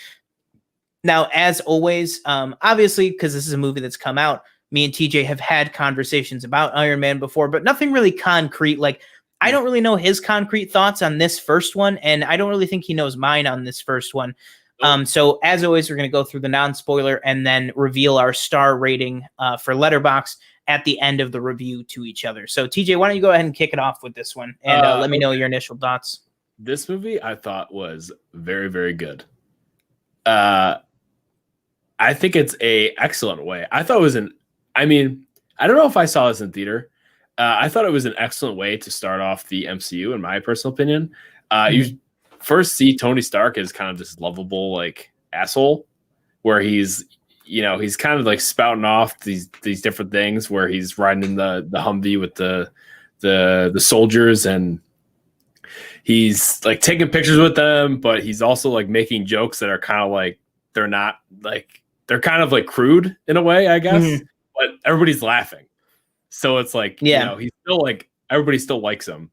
Now, as always, obviously, because this is a movie that's come out, me and TJ have had conversations about Iron Man before, but nothing really concrete. I don't really know his concrete thoughts on this first one, and I don't really think he knows mine on this first one. So as always, we're going to go through the non-spoiler and then reveal our star rating for Letterboxd at the end of the review to each other. So TJ, why don't you go ahead and kick it off with this one and let me know your initial thoughts. This movie I thought was very, very good. I think it's a excellent way. I thought it was I don't know if I saw this in theater. I thought it was an excellent way to start off the MCU, in my personal opinion. You first see Tony Stark as kind of this lovable, asshole, where he's kind of spouting off these different things, where he's riding in the Humvee with the soldiers, and he's taking pictures with them, but he's also making jokes that are kind of they're not they're kind of crude in a way, I guess, but everybody's laughing. So it's he's still everybody still likes him.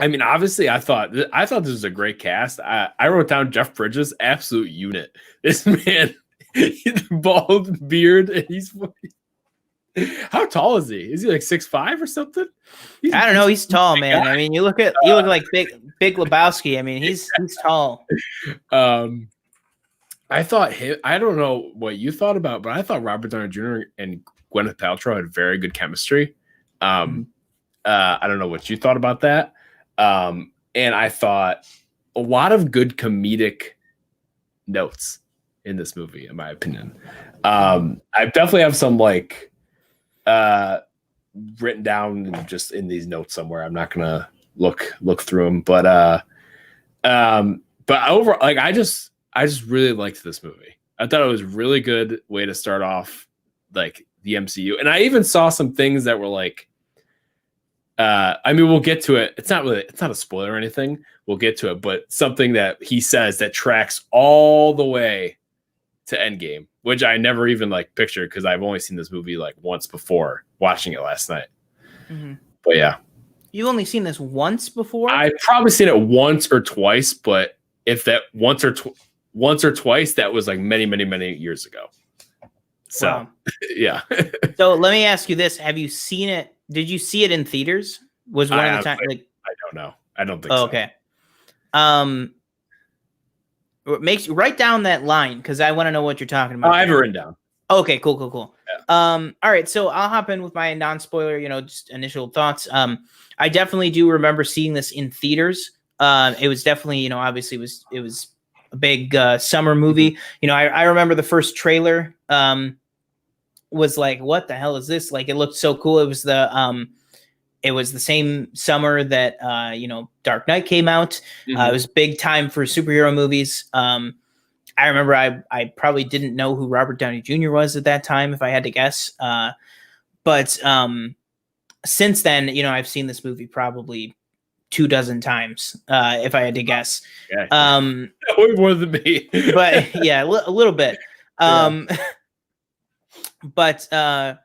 Obviously, I thought this was a great cast. I wrote down Jeff Bridges, absolute unit. This man, he's bald beard, and he's how tall is he? Is he 6'5" or something? I don't know. He's tall, man. Guy. You look like Big Lebowski. He's tall. I thought I don't know what you thought about, but I thought Robert Downey Jr. and Gwyneth Paltrow had very good chemistry. I don't know what you thought about that. And I thought a lot of good comedic notes. in this movie, in my opinion. I definitely have some like written down just in these notes somewhere. I'm not gonna look through them, but over, like I just really liked this movie. I thought it was a really good way to start off like the MCU, and I even saw some things that were like, I mean, we'll get to it. It's not a spoiler or anything. We'll get to it, but something that he says that tracks all the way to Endgame, which I never even like pictured because I've only seen this movie like once before watching it last night. Mm-hmm. But yeah, you've only seen this once before. I've probably seen it once or twice, but if that once or twice, that was like many years ago. So wow. Yeah. So let me ask you this: have you seen it? Did you see it in theaters? Was one of the time like I don't know. I don't think oh, so. Okay. What makes you write down that line because I want to know what you're talking about. Oh, I have it written down. Okay, cool. Yeah. All right, so I'll hop in with my non-spoiler, just initial thoughts. I definitely do remember seeing this in theaters. It was definitely, obviously it was a big summer movie. I remember the first trailer was like, what the hell is this? Like, it looked so cool. It was the same summer that Dark Knight came out. Mm-hmm. It was big time for superhero movies. I remember I probably didn't know who Robert Downey Jr. was at that time, if I had to guess. But since then, I've seen this movie probably 24 times, if I had to guess. Yeah. Way more than me. But yeah, a little bit. But yeah,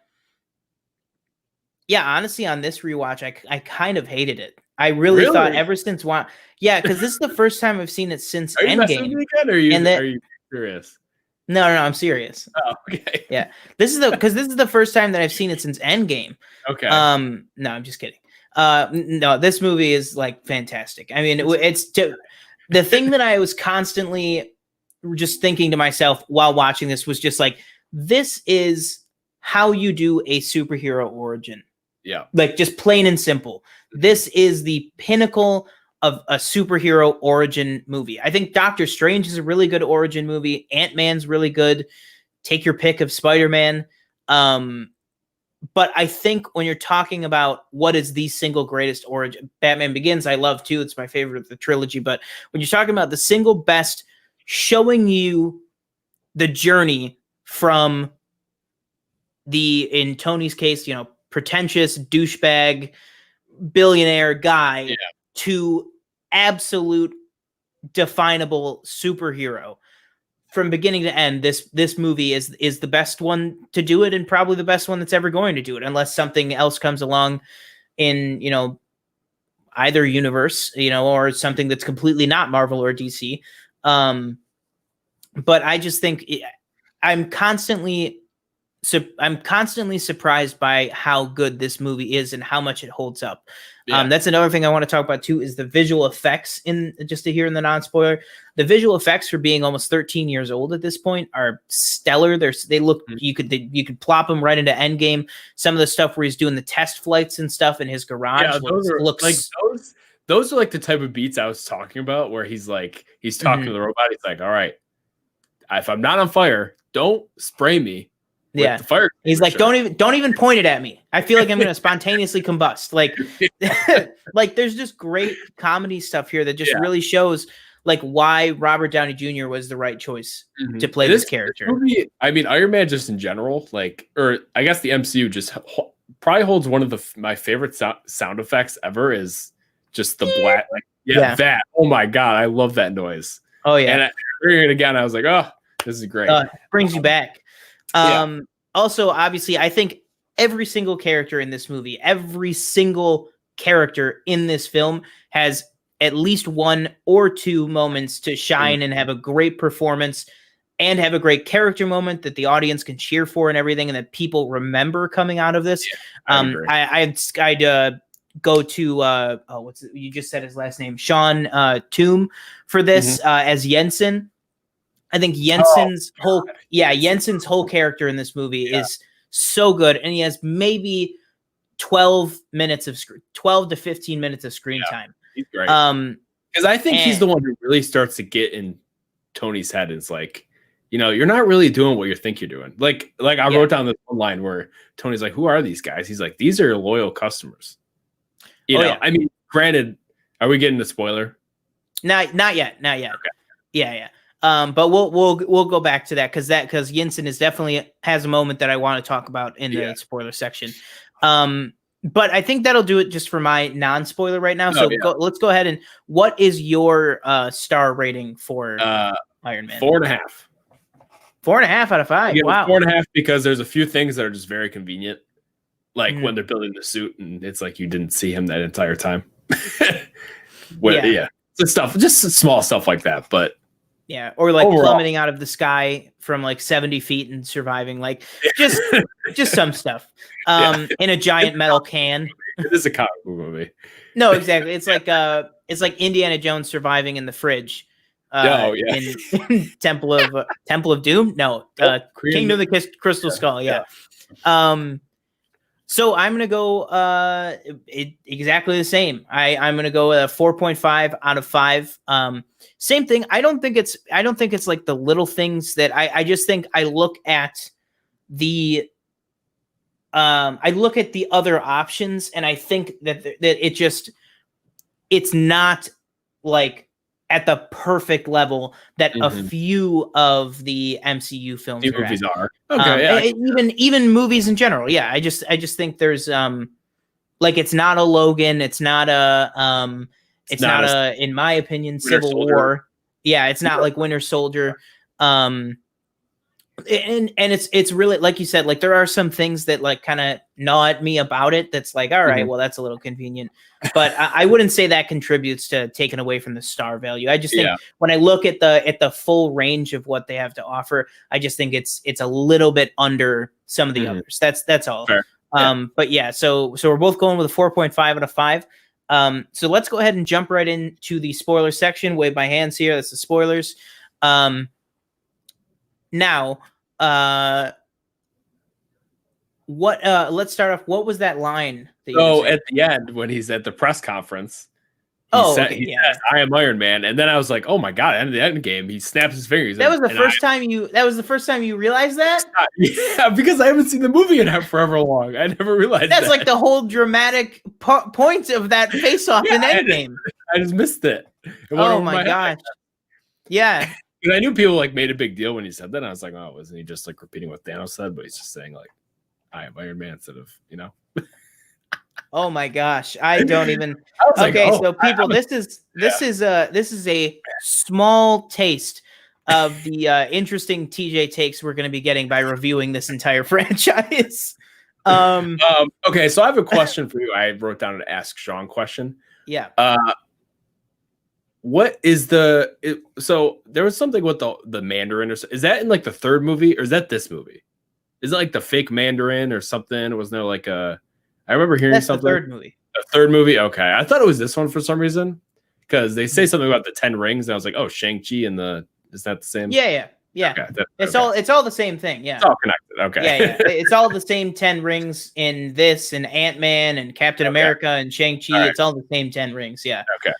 honestly, on this rewatch, I kind of hated it. I really thought ever since because this is the first time I've seen it since Endgame. Are you serious? No, I'm serious. Oh, okay. Yeah, this is the first time that I've seen it since Endgame. Okay. No, I'm just kidding. No, this movie is like fantastic. I mean, the thing that I was constantly just thinking to myself while watching this was just like, this is how you do a superhero origin. Yeah. Like, just plain and simple. This is the pinnacle of a superhero origin movie. I think Doctor Strange is a really good origin movie. Ant-Man's really good. Take your pick of Spider-Man. But I think when you're talking about what is the single greatest origin, Batman Begins, I love too. It's my favorite of the trilogy. But when you're talking about the single best, showing you the journey from in Tony's case, pretentious douchebag billionaire guy to absolute definable superhero from beginning to end. This movie is the best one to do it, and probably the best one that's ever going to do it, unless something else comes along in either universe, or something that's completely not Marvel or DC. But I just think I'm constantly surprised by how good this movie is and how much it holds up. Yeah. That's another thing I want to talk about too, is the visual effects just to hear in the non-spoiler. The visual effects for being almost 13 years old at this point are stellar. They look, you could plop them right into Endgame. Some of the stuff where he's doing the test flights and stuff in his garage looks like those are like the type of beats I was talking about, where he's talking to the robot. He's like, all right, if I'm not on fire, don't spray me. Yeah, fire. He's like, don't even point it at me. I feel like I'm going to spontaneously combust. Like there's just great comedy stuff here that just really shows like why Robert Downey Jr. was the right choice to play this character. Movie, I mean, Iron Man just in general, or I guess the MCU just probably holds one of my favorite sound effects ever. Is just the black, that. Oh my god, I love that noise. Oh yeah, and hearing it again, I was like, oh, this is great. Brings you back. Also, obviously, I think every single character in this movie, every single character in this film has at least one or two moments to shine and have a great performance and have a great character moment that the audience can cheer for and everything, and that people remember coming out of this. I'd go to you just said his last name, Sean Toom, for this as Jensen. I think Jensen's whole character in this movie is so good, and he has maybe 12 to 15 minutes of screen time. He's great. Because I think he's the one who really starts to get in Tony's head. It's like, you're not really doing what you think you're doing. Like I wrote down this one line where Tony's like, "Who are these guys?" He's like, "These are loyal customers." Yeah. I mean, granted, are we getting the spoiler? Not yet. Okay. Yeah. But we'll go back to that because Yinsen definitely has a moment that I want to talk about in the spoiler section. But I think that'll do it just for my non-spoiler right now. So let's go ahead and what is your star rating for Iron Man? 4.5. 4.5 out of 5. Wow. 4.5 because there's a few things that are just very convenient. Like when they're building the suit and it's like you didn't see him that entire time. Just small stuff like that. But yeah, or like overall, plummeting out of the sky from like 70 feet and surviving, like just some stuff. In a giant metal can. It is a comic book movie. No, exactly. It's like Indiana Jones surviving in the fridge. In Temple of Doom. No, Kingdom of the Crystal Skull. Yeah. So I'm gonna go exactly the same. I'm gonna go a 4.5 out of 5. Same thing. I don't think it's like the little things that I just think I look at the other options and I think that it's not like at the perfect level that a few of the MCU films are. Okay, even movies in general. Yeah, I just think there's like it's not a Logan, it's not a in my opinion Civil War. Yeah, it's not like Winter Soldier. And it's really like you said, like there are some things that like kind of gnaw at me about it. That's like, all right, well, that's a little convenient, but I wouldn't say that contributes to taking away from the star value. I just think when I look at the full range of what they have to offer, I just think it's a little bit under some of the others. That's all. Fair. But yeah, so we're both going with a 4.5 out of 5. So let's go ahead and jump right into the spoiler section. Wave my hands here. That's the spoilers. Now, let's start off. What was that line? At the end, when he's at the press conference, he says, "I am Iron Man," and then I was like, "Oh my god!" At the end game, he snaps his fingers. That was the first time you realized that. Yeah, because I haven't seen the movie in forever long. I never realized that's like the whole dramatic point of that face-off in Endgame. I just missed it. Oh my gosh! Yeah. I knew people like made a big deal when he said that. And I was like, oh, wasn't he just like repeating what Thanos said? But he's just saying like, I am Iron Man instead of, Oh my gosh. I don't even. Okay. So people, this is a small taste of the interesting TJ takes we're going to be getting by reviewing this entire franchise. Okay. So I have a question for you. I wrote down an Ask Sean question. Yeah. What is so there was something with the Mandarin or is that in like the third movie or is that this movie? Is it like the fake Mandarin or something? Was there like I remember hearing something. The third movie. The third movie. Okay. I thought it was this one for some reason because they say something about the 10 rings and I was like, oh, Shang-Chi and is that the same? Yeah. Okay, it's all the same thing. Yeah. It's all connected. Okay. Yeah. It's all the same 10 rings in this and Ant-Man and Captain America and Shang-Chi. Right. It's all the same 10 rings. Yeah. Okay.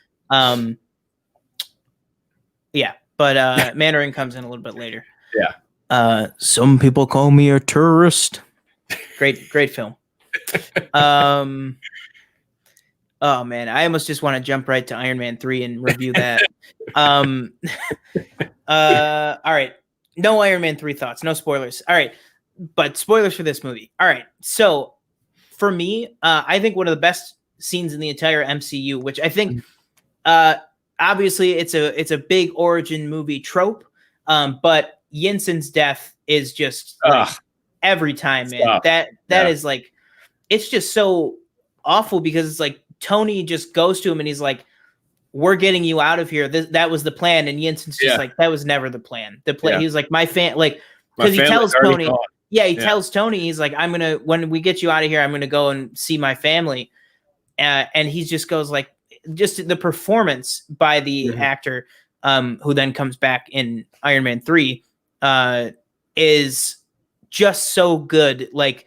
Yeah, but Mandarin comes in a little bit later. Yeah. Some people call me a tourist. Great film. Oh man, I almost just want to jump right to Iron Man 3 and review that. All right. No Iron Man 3 thoughts, no spoilers. All right. But spoilers for this movie. All right. So for me, I think one of the best scenes in the entire MCU, which I think obviously it's a big origin movie trope, but Yinsen's death is just like, every time, man. That is like, it's just so awful because it's like Tony just goes to him and he's like, we're getting you out of here. That was the plan. And Yinsen's just like, that was never the plan. The plan. He was like, because he tells Tony, tells Tony, he's like, when we get you out of here, I'm going to go and see my family. And he just goes like, just the performance by the actor, who then comes back in Iron Man 3, is just so good. Like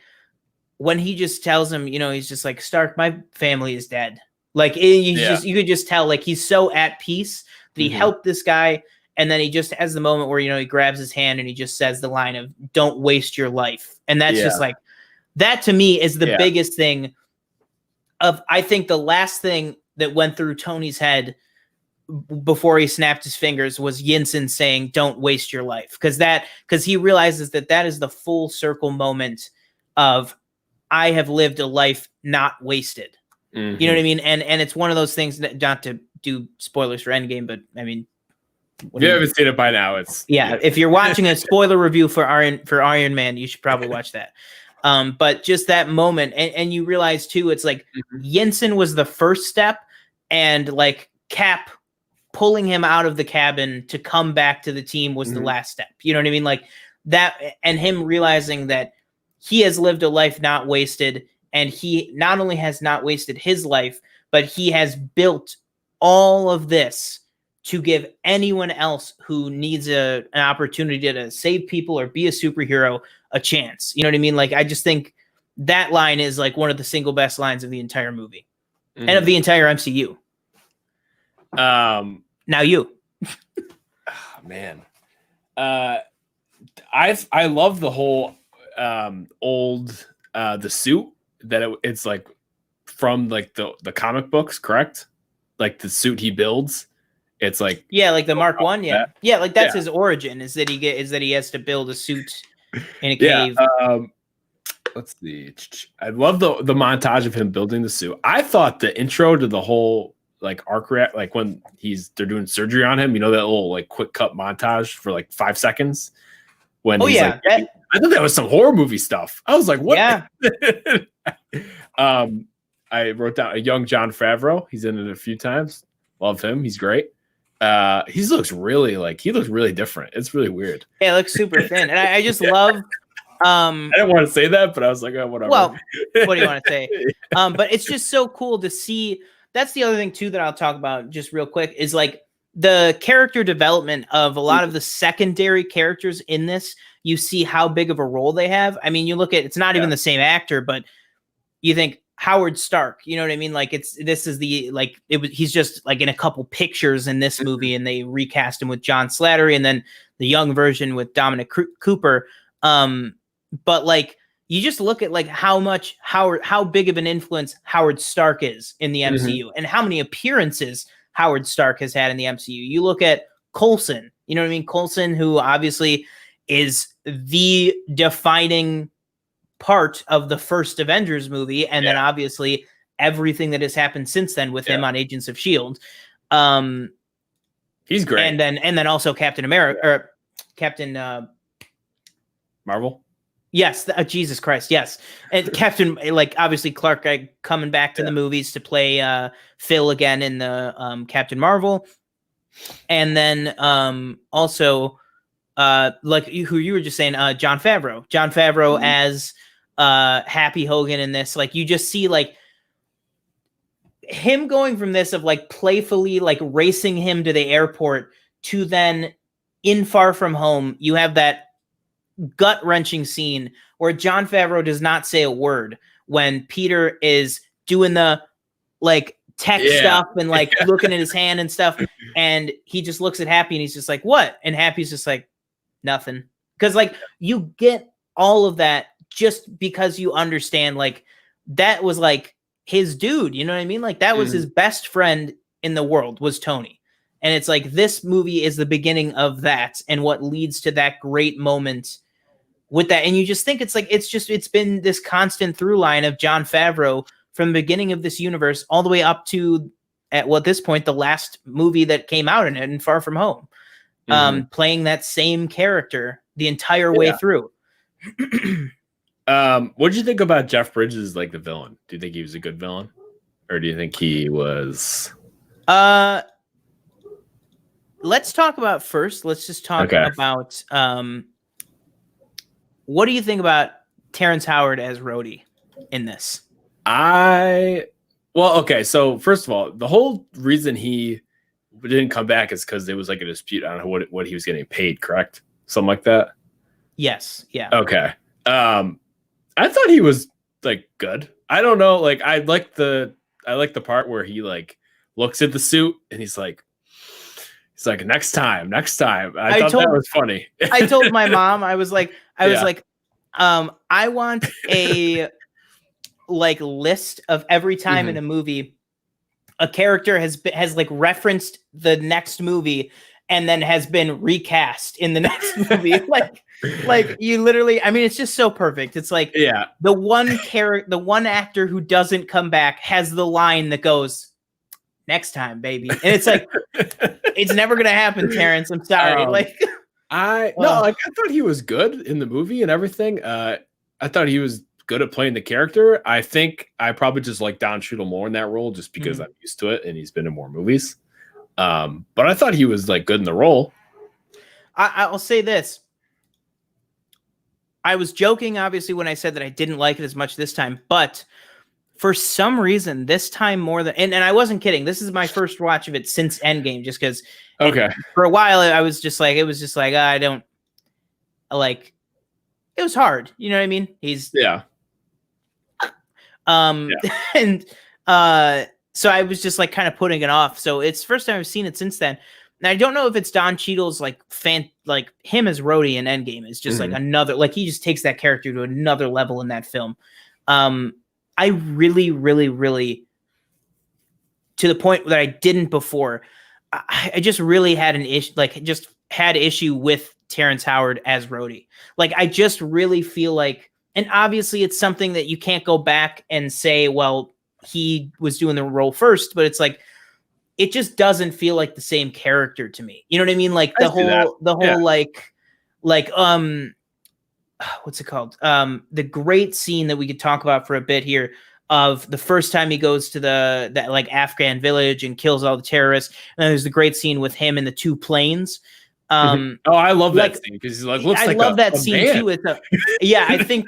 when he just tells him, he's just like, Stark, my family is dead. Like you could just tell, like he's so at peace that he helped this guy And then he just has the moment where, he grabs his hand and he just says the line of "Don't waste your life." And that's just like, that to me is the biggest thing of, I think the last thing that went through Tony's head before he snapped his fingers was Yinsen saying, "Don't waste your life." Because he realizes that is the full circle moment of, I have lived a life not wasted. Mm-hmm. You know what I mean? And it's one of those things that, not to do spoilers for Endgame, but I mean, if you haven't seen it by now, it's if you're watching a spoiler review for Iron Man, you should probably watch that. But just that moment, and you realize too, it's like Yinsen was the first step, and like Cap pulling him out of the cabin to come back to the team was the last step. You know what I mean? Like that, and him realizing that he has lived a life not wasted, and he not only has not wasted his life, but he has built all of this to give anyone else who needs an opportunity to save people or be a superhero a chance. You know what I mean? Like, I just think that line is like one of the single best lines of the entire movie and of the entire MCU. Now you. Oh, man. I love the whole old the suit that it's like from like the comic books, correct? Like the suit he builds. It's like, like the Mark 1, like that's his origin, is that he has to build a suit in a cave. Let's see. I love the montage of him building the suit. I thought the intro to the whole like arc react, like when they're doing surgery on him, that little like quick cut montage for like 5 seconds when I thought that was some horror movie stuff. I was like, what? I wrote down a young Jon Favreau. He's in it a few times. Love him. He's great. He looks really different. It's really weird. Yeah, it looks super thin. And I just love I didn't want to say that, but I was like, oh, whatever. Well, what do you want to say? But it's just so cool to see. That's the other thing too that I'll talk about just real quick is like the character development of a lot of the secondary characters in this. You see how big of a role they have. I mean, you look at, it's not even the same actor, but you think Howard Stark, you know what I mean? Like he's just like in a couple pictures in this movie, and they recast him with John Slattery, and then the young version with Dominic Cooper. But like, you just look at like how big of an influence Howard Stark is in the MCU, and how many appearances Howard Stark has had in the MCU. You look at Coulson, you know what I mean? Coulson, who obviously is the defining part of the first Avengers movie, and then obviously everything that has happened since then with him on Agents of S.H.I.E.L.D. He's great. And then also Captain America, or Captain Marvel. Yes, Jesus Christ, yes. And Captain, like, obviously Clark coming back to the movies to play Phil again in the Captain Marvel. And then also, like who you were just saying, Jon Favreau. Jon Favreau as Happy Hogan in this. Like, you just see, like, him going from this of, like, playfully, like, racing him to the airport to then in Far From Home, you have that gut-wrenching scene where Jon Favreau does not say a word when Peter is doing the like tech stuff and like looking at his hand and stuff, and he just looks at Happy and he's just like, what? And Happy's just like, nothing. Because like, you get all of that just because you understand, like, that was like his dude, you know what I mean? Like, that was his best friend in the world, was Tony. And it's like, this movie is the beginning of that, and what leads to that great moment with that. And you just think it's like, it's been this constant through line of Jon Favreau from the beginning of this universe all the way up to, at this point, the last movie that came out in it, in Far From Home, playing that same character the entire way through. What did you think about Jeff Bridges, like the villain? Do you think he was a good villain, or do you think he was? Let's talk about first. Let's just talk about what do you think about Terrence Howard as Rhodey in this? So first of all, the whole reason he didn't come back is because there was like a dispute on what he was getting paid, correct? Something like that. Yes. Yeah. Okay. I thought he was like good. I don't know. Like, I like the part where he like looks at the suit and he's like, He's like, next time. I I thought told that was funny. I told my mom, I was like, Yeah. I want a like list of every time in Mhm. a movie a character has like referenced the next movie and then has been recast in the next movie. Like you literally, I mean, it's just so perfect. It's like Yeah. the one actor who doesn't come back has the line that goes, next time, baby. And it's like, it's never gonna happen, Terrence. I'm sorry. Um, Like I thought he was good in the movie and everything. I thought he was good at playing the character. I think I probably just like Don Cheadle more in that role just because I'm used to it and he's been in more movies. But I thought he was like good in the role. I'll say this. I was joking, obviously, when I said that I didn't like it as much this time, but for some reason, this time more than and I wasn't kidding. This is my first watch of it since Endgame, just because for a while I was just like, it was just like, I don't like it was hard. You know what I mean? And so I was just like kind of putting it off. So it's first time I've seen it since then. And I don't know if it's Don Cheadle's like like him as Rhodey in Endgame is just like another, like he just takes that character to another level in that film. I really, really, really, to the point that I didn't before, I just really had an issue, like just had issue with Terrence Howard as Rhodey. Like I just really feel like, and obviously it's something that you can't go back and say, well, he was doing the role first, but it's like, it just doesn't feel like the same character to me. You know what I mean? Like the whole what's it called? The great scene that we could talk about for a bit here of the first time he goes to that like Afghan village and kills all the terrorists. And then there's the great scene with him in the two planes. Oh, I love that scene because he's like, looks I like love that scene man. too. I think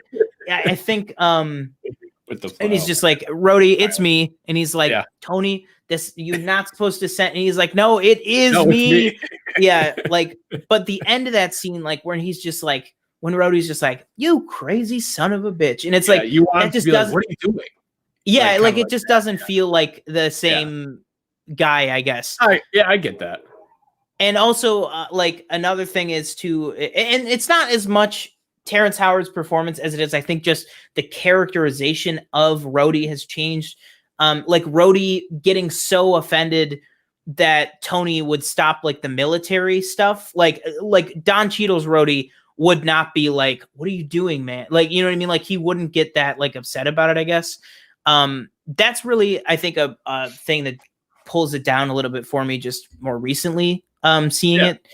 with the and he's just like, Rhodey, it's me. And he's like, Tony, this you're not supposed to send. And he's like, no, it is me. Yeah, like, but the end of that scene, like when he's just like, when Rhodey's just like, you crazy son of a bitch. And it's like, you want that just to be doesn't, like, what are you doing? Yeah, like it just doesn't feel like the same guy, I guess. I get that. And also, like another thing is and it's not as much Terrence Howard's performance as it is, I think, just the characterization of Rhodey has changed. Like Rhodey getting so offended that Tony would stop like the military stuff. Like Don Cheadle's Rhodey would not be like, what are you doing, man? Like, you know what I mean? Like he wouldn't get that like upset about it, I guess. That's really, I think, a thing that pulls it down a little bit for me just more recently. Seeing it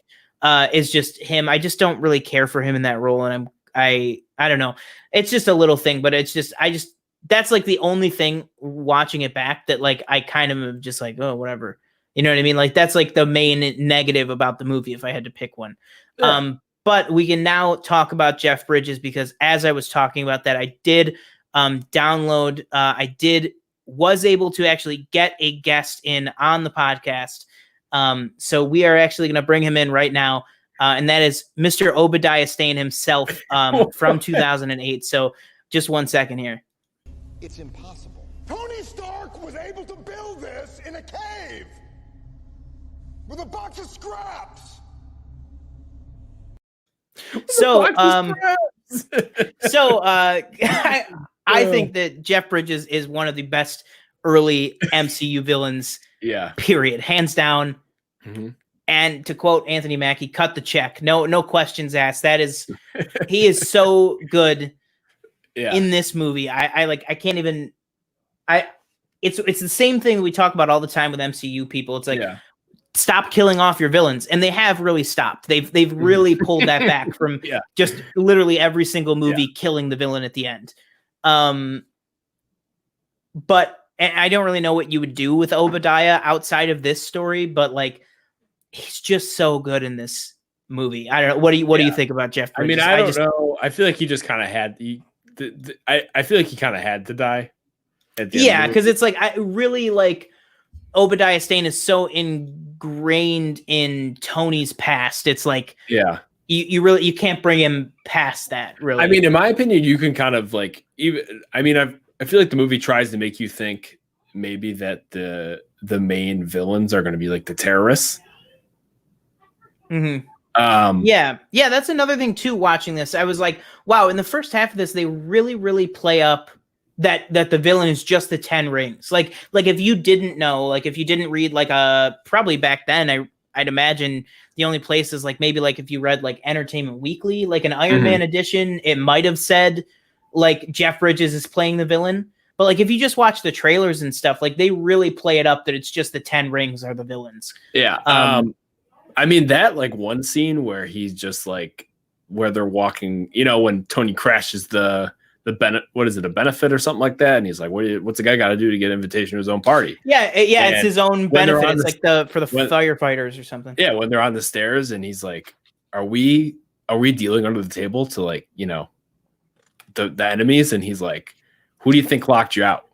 is just him. I just don't really care for him in that role. And I don't know. It's just a little thing, but it's just, that's like the only thing watching it back that like, I kind of am just like, oh, whatever. You know what I mean? Like that's like the main negative about the movie, if I had to pick one. Yeah. But we can now talk about Jeff Bridges because as I was talking about that, I did download, was able to actually get a guest in on the podcast. So we are actually going to bring him in right now. And that is Mr. Obadiah Stane himself from 2008. So just 1 second here. It's impossible. Tony Stark was able to build this in a cave with a box of scraps. So, I think that Jeff Bridges is one of the best early MCU villains. Yeah. Period. Hands down. Mm-hmm. And to quote Anthony Mackie, cut the check. No questions asked. He is so good in this movie. I can't even, it's the same thing we talk about all the time with MCU people. It's like, stop killing off your villains. And they have really stopped. They've really pulled that back from just literally every single movie killing the villain at the end. But I don't really know what you would do with Obadiah outside of this story, but like, he's just so good in this movie. I don't know. What do you think about Jeff Bridges? I mean, I don't know. I feel like he just kind of had I feel like he kind of had to die. Because it's like I really like Obadiah Stane is so ingrained in Tony's past. It's like you can't bring him past that. Really, I mean, in my opinion, you can kind of like I feel like the movie tries to make you think maybe that the main villains are going to be like the terrorists. Mm-hmm. Um, Yeah, that's another thing too. Watching this, I was like, wow. In the first half of this, they really play up that the villain is just the Ten Rings. Like if you didn't know, like if you didn't read like probably back then, I'd imagine the only places like maybe like if you read like Entertainment Weekly, like an Iron Man edition, it might have said like Jeff Bridges is playing the villain. But like if you just watch the trailers and stuff, like they really play it up that it's just the Ten Rings are the villains. Yeah. I mean, that like one scene where he's just like where they're walking, you know, when Tony crashes the what is it, a benefit or something like that, and he's like, what's the guy got to do to get an invitation to his own party? Yeah, it's his own benefit. It's like for the firefighters or something. Yeah, when they're on the stairs and he's like, are we dealing under the table to like, you know, the enemies? And he's like, who do you think locked you out?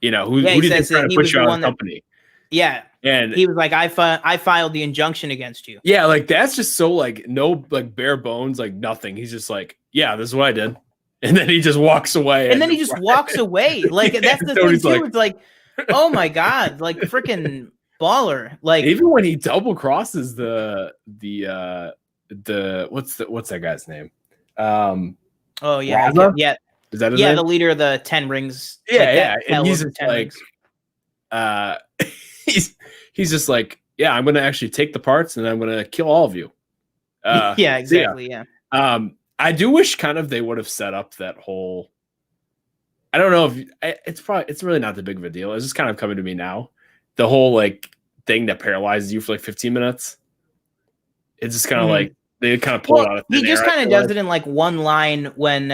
You know, who do you think trying to put you out of the company? Yeah. And he was like, I filed the injunction against you. Yeah, like that's just so like no like bare bones, like nothing. He's just like, yeah, this is what I did. And then he just walks away. And then he just walks away. Like that's the thing too. It's like, oh my God, like freaking baller. Like even when he double crosses the what's that guy's name? Oh yeah, yeah. Is that his name? The leader of the Ten Rings. Yeah, like and he's just like he's just like, yeah, I'm gonna actually take the parts and I'm gonna kill all of you. Yeah, exactly. Yeah. I do wish kind of they would have set up that whole. I don't know if it's really not that big of a deal. It's just kind of coming to me now. The whole like thing that paralyzes you for like 15 minutes. It's just kind of like they kind of pull it out of thin He just air, kind of does it in like one line when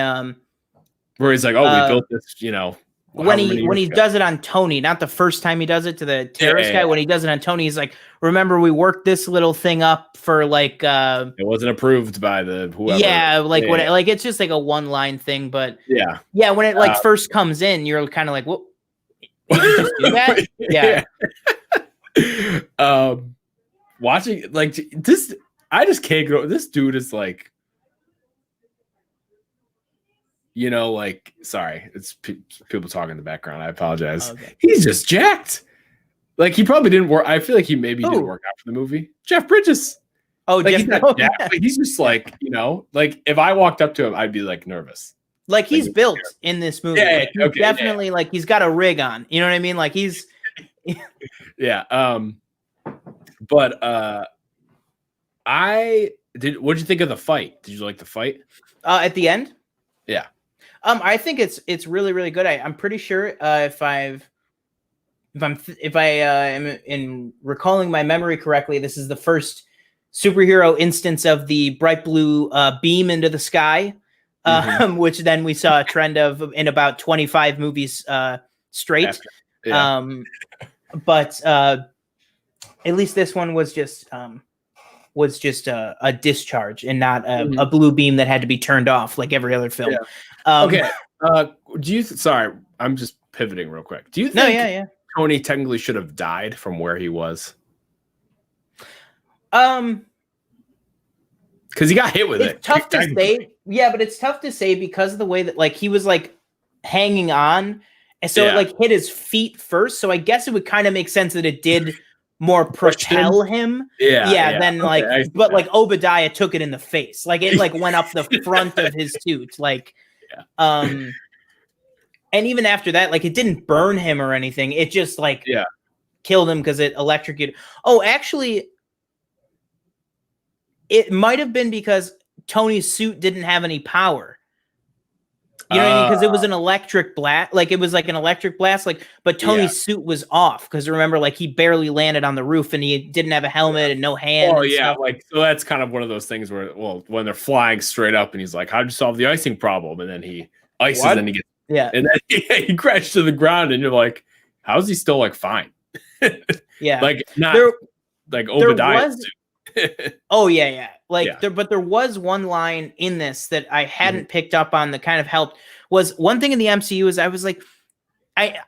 where he's like, "Oh, we built this," you know. When he does it on Tony, not the first time he does it to the terrorist guy. When he does it on Tony, he's like, "Remember, we worked this little thing up for like." It wasn't approved by the whoever. Yeah, like when like it's just like a one line thing, but yeah, when it like first comes in, you're kind of like, "What? Did you just do that?" Yeah. Watching like this, I just can't go. This dude is like. You know, like, sorry, it's people talking in the background. I apologize. Okay. He's just jacked. Like, he probably didn't work. I feel like he maybe didn't work out for the movie. Jeff Bridges. Oh, like, he's not jacked, but he's just like, you know, like if I walked up to him, I'd be like nervous. Like he's built in this movie. Yeah, like, definitely like he's got a rig on. You know what I mean? Like he's. Yeah. But what'd you think of the fight? Did you like the fight? At the end? Yeah. I think it's really, really good. I'm pretty sure if I am in recalling my memory correctly, this is the first superhero instance of the bright blue beam into the sky, which then we saw a trend of in about 25 movies straight. But at least this one was just a discharge and not a blue beam that had to be turned off like every other film. Yeah. Okay. Sorry, I'm just pivoting real quick. Do you think Tony technically should have died from where he was? Because he got hit with it. It's tough to say. Yeah, but it's tough to say because of the way that like he was like hanging on, and so it like hit his feet first. So I guess it would kind of make sense that it did more propel him. Then like but like Obadiah took it in the face. Like it like went up the front of his suit. Like and even after that, like it didn't burn him or anything. It just like killed him because it electrocuted. Oh, actually, it might have been because Tony's suit didn't have any power. You know what I mean? Because it was an electric blast. Like it was like an electric blast. Like, but Tony's suit was off because remember, like he barely landed on the roof and he didn't have a helmet and no hand. Oh yeah, stuff. Like so that's kind of one of those things where, well, when they're flying straight up and he's like, "How'd you solve the icing problem?" And then he ices and he gets and then he crashed to the ground and you're like, "How is he still like fine?" Like not like Obadiah. Oh yeah. Like but there was one line in this that I hadn't picked up on that kind of helped. Was one thing in the MCU is I was like,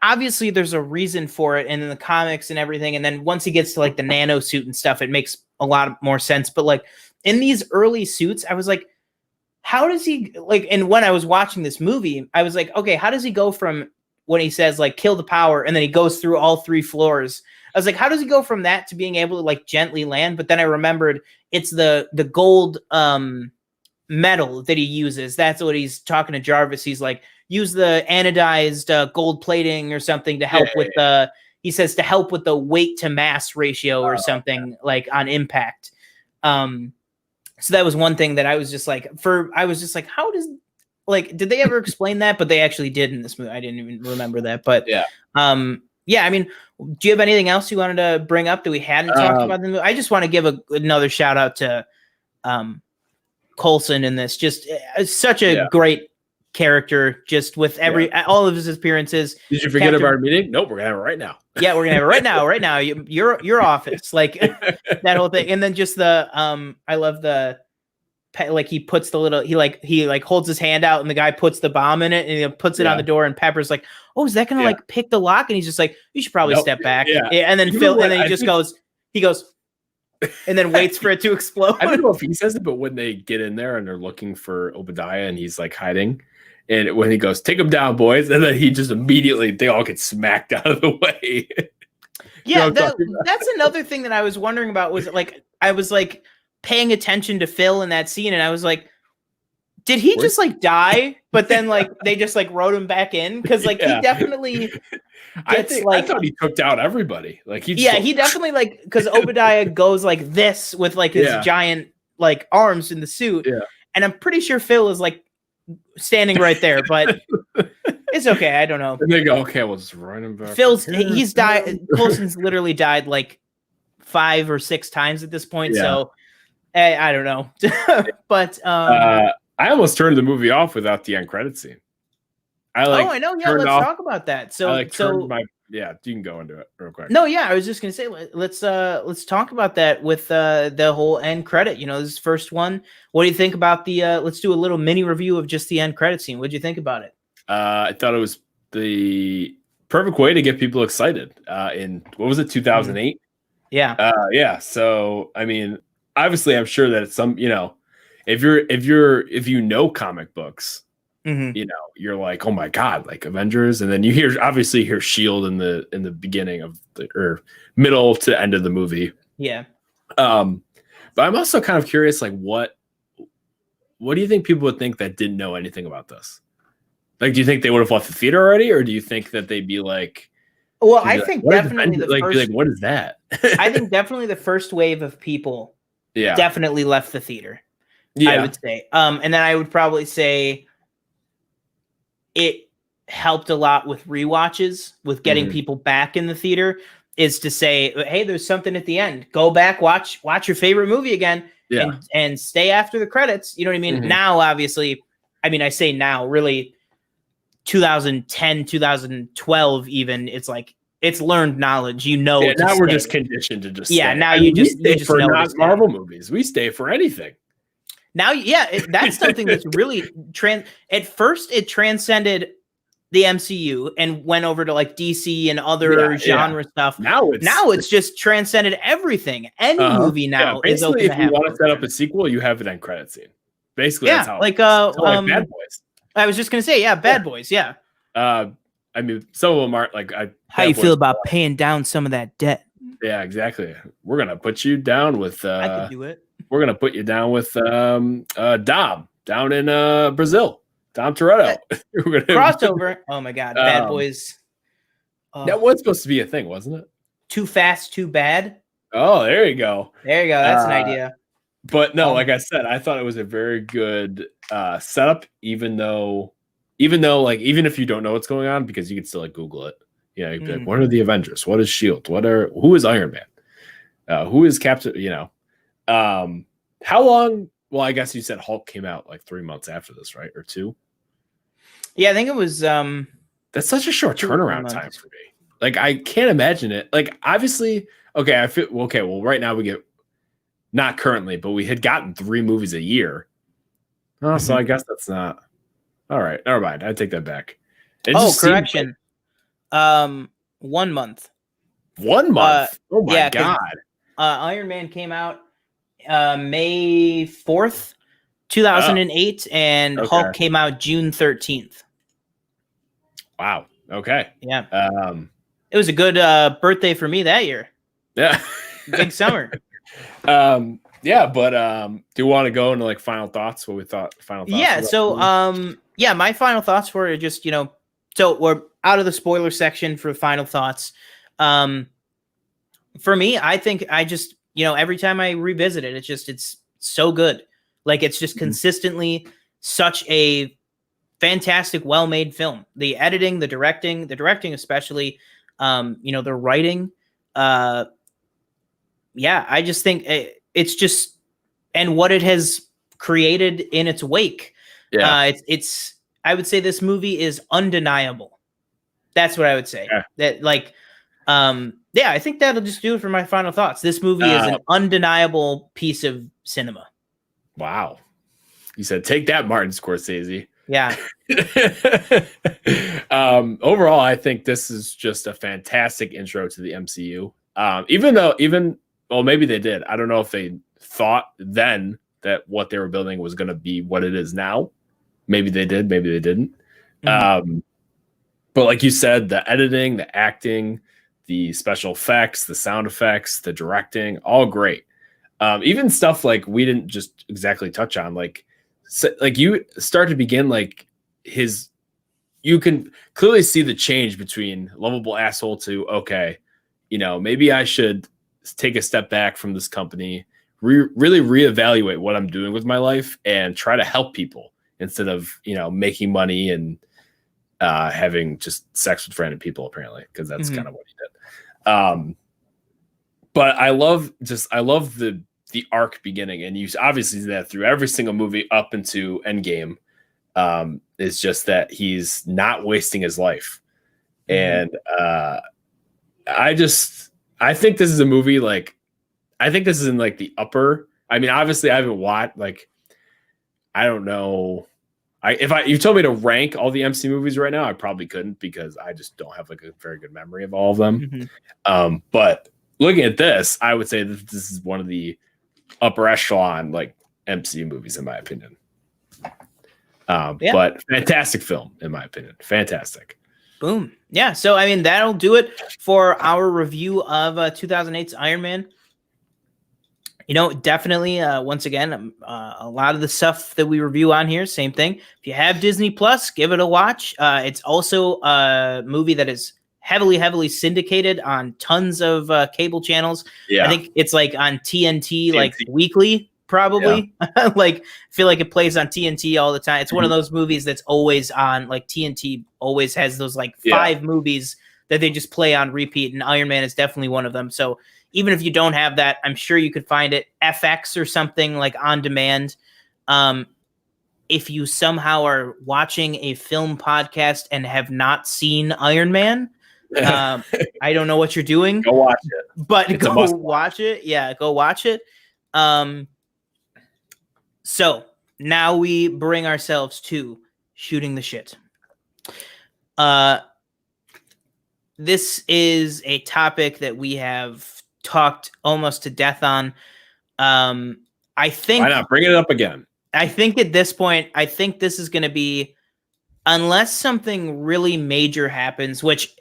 obviously there's a reason for it, and in the comics and everything, and then once he gets to like the nano suit and stuff, it makes a lot more sense. But like in these early suits, I was like, how does he like? And when I was watching this movie, I was like, okay, how does he go from when he says like kill the power, and then he goes through all 3 floors I was like, how does he go from that to being able to like gently land? But then I remembered it's the gold metal that he uses. That's what he's talking to Jarvis. He's like, use the anodized gold plating or something to help with the. He says to help with the weight to mass ratio or something like on impact. So that was one thing that I was just like, how does like, did they ever explain that? But they actually did in this movie. I didn't even remember that. But yeah. I mean, do you have anything else you wanted to bring up that we hadn't talked about in the movie? I just want to give another shout out to Coulson in this. Just such a great character, just with all of his appearances. Did you forget about our meeting? Nope, we're gonna have it right now. Yeah, we're gonna have it right now. Your office, like that whole thing, and then just the I love the like he puts the little he holds his hand out and the guy puts the bomb in it and he puts it on the door and Pepper's like, oh, is that gonna like pick the lock? And he's just like, you should probably step back. And then Phil, and then he goes, and then waits for it to explode. I don't know if he says it, but when they get in there and they're looking for Obadiah and he's like hiding. And when he goes, take them down, boys, and then he just immediately, they all get smacked out of the way. Yeah, that's another thing that I was wondering about was like, I was like paying attention to Phil in that scene, and I was like, did he just like die? But then like they just like wrote him back in because like he definitely gets I thought he took down everybody. Like he definitely like because Obadiah goes like this with like his giant like arms in the suit, and I'm pretty sure Phil is like standing right there, but it's okay. I don't know. And they go, okay, we'll just run him back. He's died. Coulson's literally died like 5 or 6 times at this point. So I don't know. But I almost turned the movie off without the end credit scene. I know. Yeah, let's talk about that. So you can go into it real quick. No, I was just gonna say let's talk about that with the whole end credit. You know, this first one. What do you think about the? Let's do a little mini review of just the end credit scene. What did you think about it? I thought it was the perfect way to get people excited. In what was it, 2008? Yeah. So I mean, obviously, I'm sure that it's some. You know, if you know comic books. You know, you're like, oh my god, like Avengers, and then you hear Shield in the beginning of or middle to end of the movie. Yeah. But I'm also kind of curious, like, what do you think people would think that didn't know anything about this? Like, do you think they would have left the theater already, or do you think that they'd be like? Well, I think definitely the first. Like, what is that? I think definitely the first wave of people. Definitely left the theater. Yeah. I would say, and then I would probably say. It helped a lot with rewatches, with getting people back in the theater, is to say, hey, there's something at the end. Go back, watch your favorite movie again, and stay after the credits. You know what I mean? Now, obviously, I mean, I say now, really, 2010, 2012, even, it's like, it's learned knowledge. You know, now we're just conditioned to just stay. Now you just for know not Marvel movies. We stay for anything. Now, that's something that's really at first it transcended the MCU and went over to like DC and other genre stuff. Now it's just transcended everything. Any movie now is open to have. If you want to set up a sequel, you have an end credit scene. Basically, that's how. Like Bad Boys. I was just gonna say, Bad Boys. Yeah. I mean, some of them aren't like. How you feel about paying down some of that debt? Yeah, exactly. We're gonna put you down with. I can do it. We're gonna put you down with Dom down in Brazil. Dom Toretto. Crossover. Oh my god, Bad Boys. That was supposed to be a thing, wasn't it? Too Fast, Too Bad. Oh, there you go. That's an idea. But no, like I said, I thought it was a very good setup. Even though, like, even if you don't know what's going on, because you can still like Google it. Yeah, you'd be like, what are the Avengers? What is Shield? Who is Iron Man? Who is Captain? You know. How long? Well, I guess you said Hulk came out like 3 months after this, right? Or 2? Yeah, I think it was. That's such a short turnaround time for me. Like, I can't imagine it. Like, obviously, okay, I feel okay. Well, right now we get not currently, but we had gotten 3 movies a year. Oh, so I guess that's not all right. Never mind. I take that back. Correction. 1 month. 1 month. Oh my god. Iron Man came out May 4th, 2008, and Hulk came out June 13th. Wow. Okay. Yeah. It was a good birthday for me that year. Yeah. Big summer. Yeah, but do you want to go into like final thoughts? What we thought final thoughts? Yeah. So my final thoughts were just, so we're out of the spoiler section for final thoughts. For me, I think I just, every time I revisit it, it's so good. Like it's just consistently such a fantastic, well-made film. The editing, the directing especially, the writing. I just think it's just, and what it has created in its wake. Yeah. It's I would say this movie is undeniable. That's what I would say. Yeah. That I think that'll just do it for my final thoughts. This movie is an undeniable piece of cinema. Wow. You said, take that, Martin Scorsese. Yeah. Overall, I think this is just a fantastic intro to the MCU. Well, maybe they did. I don't know if they thought then that what they were building was going to be what it is now. Maybe they did, maybe they didn't. Mm-hmm. But like you said, the editing, the acting, the special effects, the sound effects, the directing, all great. Even stuff like we didn't just exactly touch on, like you start to begin like you can clearly see the change between lovable asshole to, okay, maybe I should take a step back from this company, really reevaluate what I'm doing with my life and try to help people instead of, making money and having just sex with random people, apparently, because that's kind of what he did. But I love the arc beginning, and you obviously see that through every single movie up into Endgame. It's just that he's not wasting his life. And I think this is a movie, like, I think this is in like the upper, I mean, obviously I haven't watched, like, I don't know. If you told me to rank all the MC movies right now, I probably couldn't, because I just don't have like a very good memory of all of them. But looking at this, I would say that this is one of the upper echelon like MCU movies in my opinion. But fantastic film in my opinion. Fantastic. Boom. Yeah. So, I mean, that'll do it for our review of 2008's Iron Man. Definitely, once again, a lot of the stuff that we review on here, same thing. If you have Disney Plus, give it a watch. It's also a movie that is heavily syndicated on tons of cable channels. Yeah. I think it's like on TNT. Like weekly, probably. Yeah. Like, I feel like it plays on TNT all the time. It's one of those movies that's always on. Like TNT always has those like 5 movies that they just play on repeat, and Iron Man is definitely one of them. So even if you don't have that, I'm sure you could find it FX or something like on demand. If you somehow are watching a film podcast and have not seen Iron Man, I don't know what you're doing. Go watch it. But go watch it. Yeah, go watch it. So now we bring ourselves to shooting the shit. This is a topic that we have talked almost to death on. I think. Why not bring it up again? I think at this point, I think this is going to be, unless something really major happens, which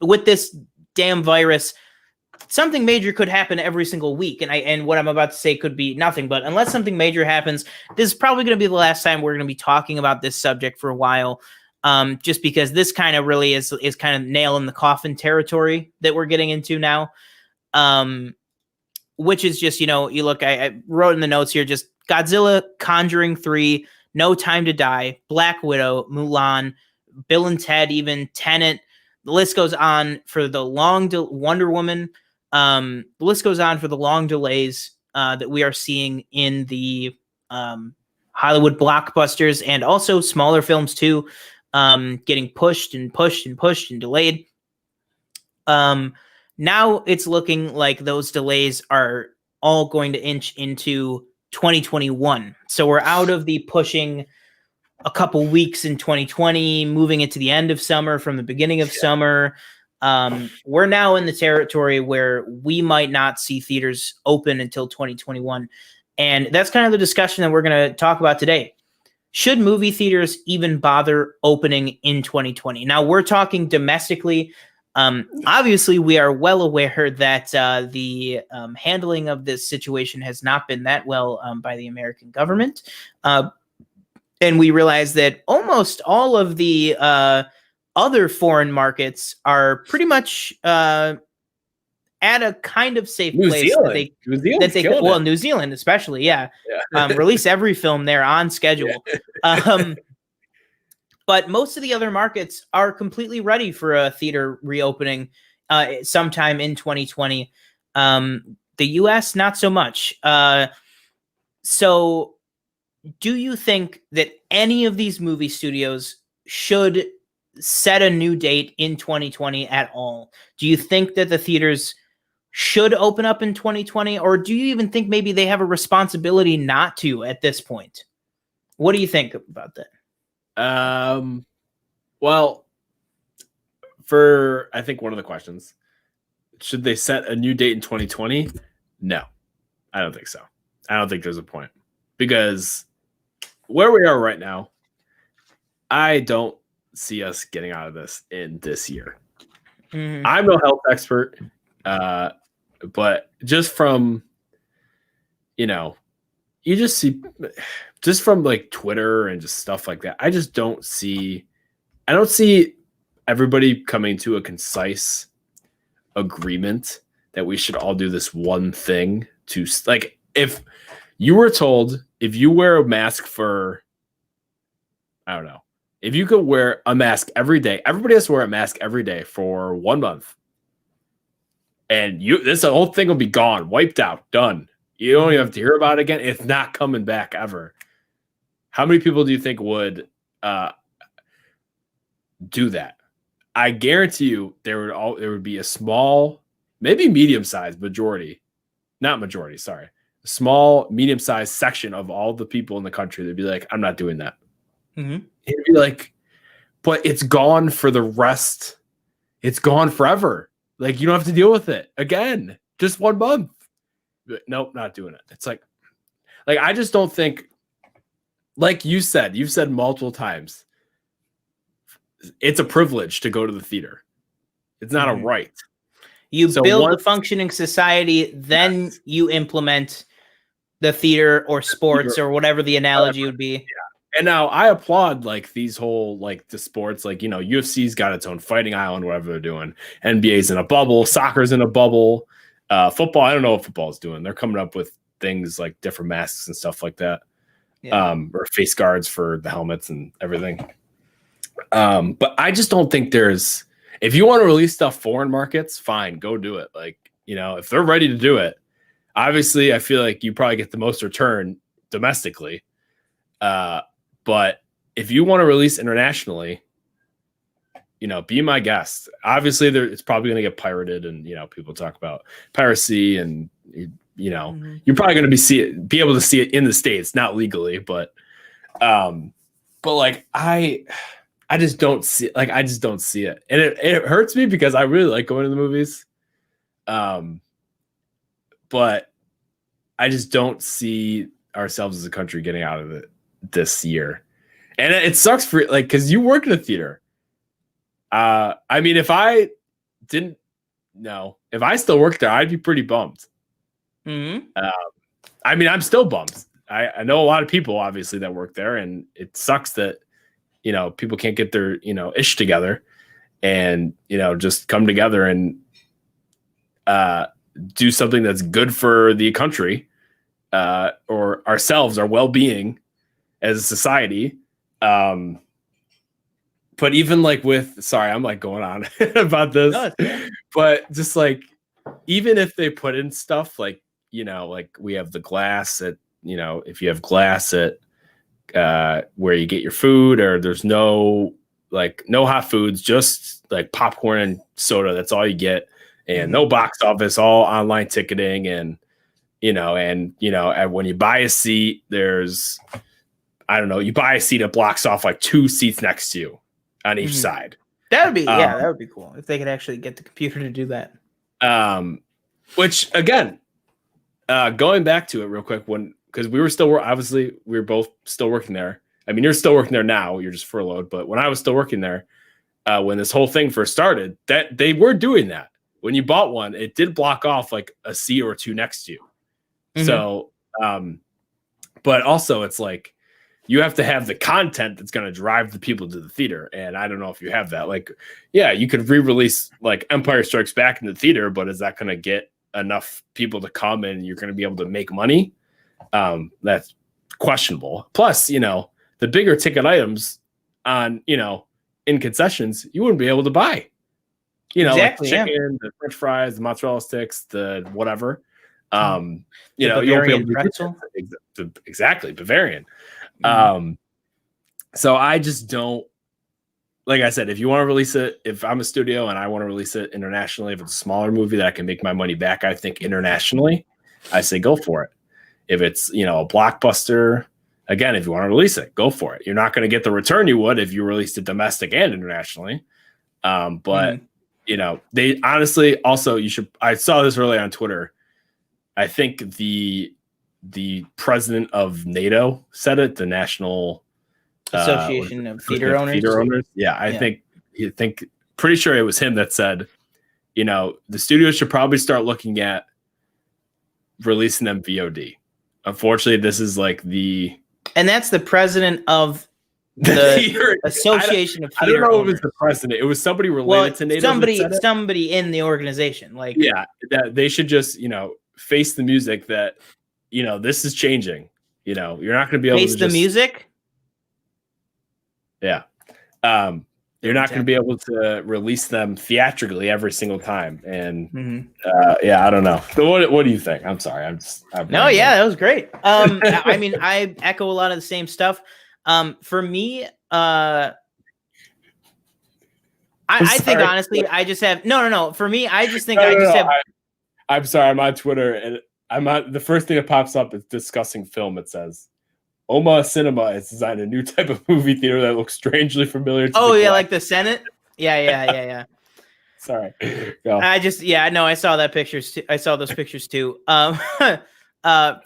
with this damn virus, something major could happen every single week. And what I'm about to say could be nothing, but unless something major happens, this is probably going to be the last time we're going to be talking about this subject for a while. Just because this kind of really is kind of nail in the coffin territory that we're getting into now. Which is just, you look, I wrote in the notes here, just Godzilla, Conjuring 3, No Time to Die, Black Widow, Mulan, Bill and Ted, even Tenet. The list goes on for the Wonder Woman. The list goes on for the long delays that we are seeing in the Hollywood blockbusters, and also smaller films too, getting pushed and delayed. Now it's looking like those delays are all going to inch into 2021. So we're out of the pushing a couple weeks in 2020, moving into the end of summer from the beginning of summer. We're now in the territory where we might not see theaters open until 2021. And that's kind of the discussion that we're going to talk about today. Should movie theaters even bother opening in 2020? Now we're talking domestically. Obviously, we are well aware that the handling of this situation has not been that well by the American government. And we realize that almost all of the other foreign markets are pretty much at a kind of safe New place Zealand. that they killing well, it. New Zealand especially, yeah. Yeah. Release every film there on schedule. But most of the other markets are completely ready for a theater reopening sometime in 2020. The US, not so much. So do you think that any of these movie studios should set a new date in 2020 at all? Do you think that the theaters should open up in 2020, or do you even think maybe they have a responsibility not to at this point? What do you think about that? Well, for I think one of the questions, should they set a new date in 2020? No, I don't think so. I don't think there's a point, because where we are right now, I don't see us getting out of this in this year. Mm-hmm. I'm no health expert, but just from, you just see, just from like Twitter and just stuff like that, I don't see everybody coming to a concise agreement that we should all do this one thing to, like, if you were told, if you wear a mask for, I don't know, if you could wear a mask every day, everybody has to wear a mask every day for 1 month, and this whole thing will be gone, wiped out, done. You don't even have to hear about it again. It's not coming back ever. How many people do you think would do that? I guarantee you there would be a small, maybe medium-sized small, medium-sized section of all the people in the country that'd be like, I'm not doing that. Mm-hmm. It'd be like, but it's gone for the rest. It's gone forever. Like, you don't have to deal with it again. Just 1 month. But nope, not doing it. It's like I just don't think, like you've said multiple times, it's a privilege to go to the theater. It's not a right. You build a functioning society, then you implement the theater or sports or whatever the analogy would be. Yeah. And now I applaud like these whole, like the sports, like, UFC's got its own fighting island, whatever they're doing. NBA's in a bubble, soccer's in a bubble. Football, I don't know what football is doing. They're coming up with things like different masks and stuff like that. Yeah. Or face guards for the helmets and everything. But I just don't think if you want to release stuff foreign markets, fine, go do it. Like, if they're ready to do it, obviously I feel like you probably get the most return domestically. But if you want to release internationally, be my guest. Obviously it's probably going to get pirated, and, people talk about piracy, and, you're probably going to be able to see it in the States, not legally, but like I just don't see it. And it hurts me because I really like going to the movies. But I just don't see ourselves as a country getting out of it this year. And it sucks for, like, because you work in a theater. I mean, if I still worked there, I'd be pretty bummed. Mm-hmm. I mean, I'm still bummed. I know a lot of people, obviously, that work there, and it sucks that, people can't get their, ish together and, just come together and do something that's good for the country or ourselves, our well-being as a society. But even like I'm like going on about this, but just like, even if they put in stuff like, like we have the glass at, if you have glass at where you get your food, or there's no hot foods, just like popcorn and soda, that's all you get, and no box office, all online ticketing, and and when you buy a seat, there's, I don't know, you buy a seat that blocks off like 2 seats next to you on each side. That would be that would be cool if they could actually get the computer to do that. Which again, going back to it real quick, because we were both still working there. I mean, you're still working there now, you're just furloughed. But when I was still working there, when this whole thing first started, that they were doing that. When you bought one, it did block off like a seat or two next to you. Mhm. So, but also it's like you have to have the content that's going to drive the people to the theater. And I don't know if you have that. Like, yeah, you could re-release like Empire Strikes Back in the theater, but is that going to get enough people to come and you're going to be able to make money? That's questionable. Plus, the bigger ticket items on, in concessions, you wouldn't be able to buy. Exactly, like the chicken, the French fries, the mozzarella sticks, the whatever. The You won't be able Bavarian to pretzel. exactly Bavarian. Mhm. So I just don't, like I said, if you want to release it, if I'm a studio and I want to release it internationally, if it's a smaller movie that I can make my money back, I think internationally, I say go for it. If it's, a blockbuster, again, if you want to release it, go for it. You're not going to get the return you would if you released it domestic and internationally. But they honestly also, I saw this earlier on Twitter. I think the president of NATO said it, the National Association of Theater Owners. Yeah, I think pretty sure it was him that said, the studios should probably start looking at releasing them VOD. Unfortunately, this is like and that's the president of the Association of Theater Owners. I don't know Owners. if it was the president. It was somebody related to NATO. Somebody in the organization. Like, yeah, that they should just face the music that this is changing. You're not going to be able to face the music. Yeah. You're not going to be able to release them theatrically every single time. And I don't know. So what do you think? I'm sorry. That was great. I mean, I echo a lot of the same stuff. For me, I think honestly, I just have no. For me, I just think I'm sorry. I'm on Twitter and the first thing that pops up is discussing film. It says, Oma Cinema has designed a new type of movie theater that looks strangely familiar to like the Senate. Yeah. Sorry. Go. I saw that pictures too. I saw those pictures too. For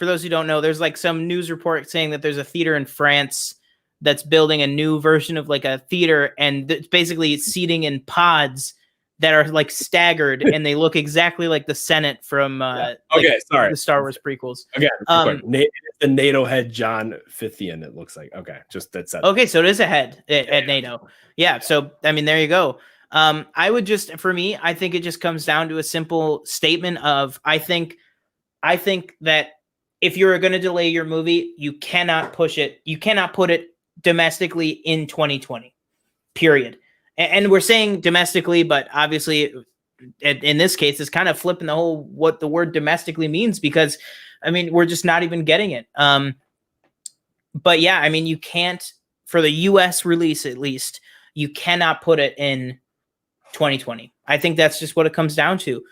those who don't know, there's like some news report saying that there's a theater in France that's building a new version of like a theater, and it's basically seating in pods that are like staggered, and they look exactly like the Senate from sorry, the Star Wars prequels. Okay, the NATO head John Fithian, it looks like. Okay, just that's okay. So it is a head at NATO. Yeah. So I mean, there you go. I would just, for me, I think it just comes down to a simple statement of I think that if you're going to delay your movie, you cannot push it. You cannot put it domestically in 2020. Period. And we're saying domestically, but obviously in this case, it's kind of flipping the whole what the word domestically means, because I mean, we're just not even getting it. But yeah, I mean, you can't, for the US release at least, you cannot put it in 2020. I think that's just what it comes down to.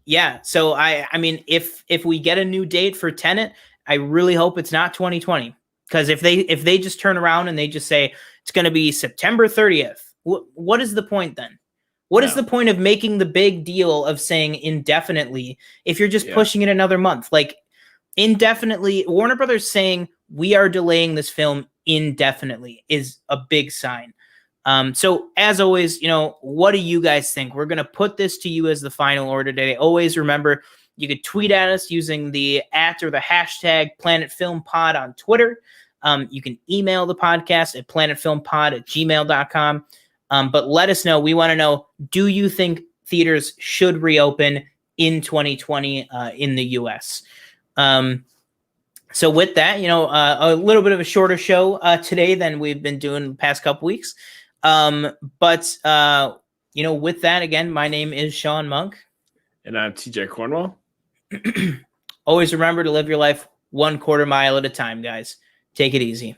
Yeah, so I mean, if we get a new date for Tenet, I really hope it's not 2020. Because if they just turn around and they just say it's going to be September 30th, what is the point then? What is the point of making the big deal of saying indefinitely if you're just pushing it another month? Like indefinitely, Warner Brothers saying we are delaying this film indefinitely is a big sign. So as always, what do you guys think? We're going to put this to you as the final order today. Always remember, you could tweet at us using the @ or the hashtag PlanetFilmPod on Twitter. You can email the podcast at planetfilmpod@gmail.com. But let us know. We want to know, do you think theaters should reopen in 2020 in the U.S.? So with that, a little bit of a shorter show today than we've been doing the past couple weeks. But with that, again, my name is Sean Monk. And I'm TJ Cornwell. Always remember to live your life 1/4 mile at a time, guys. Take it easy.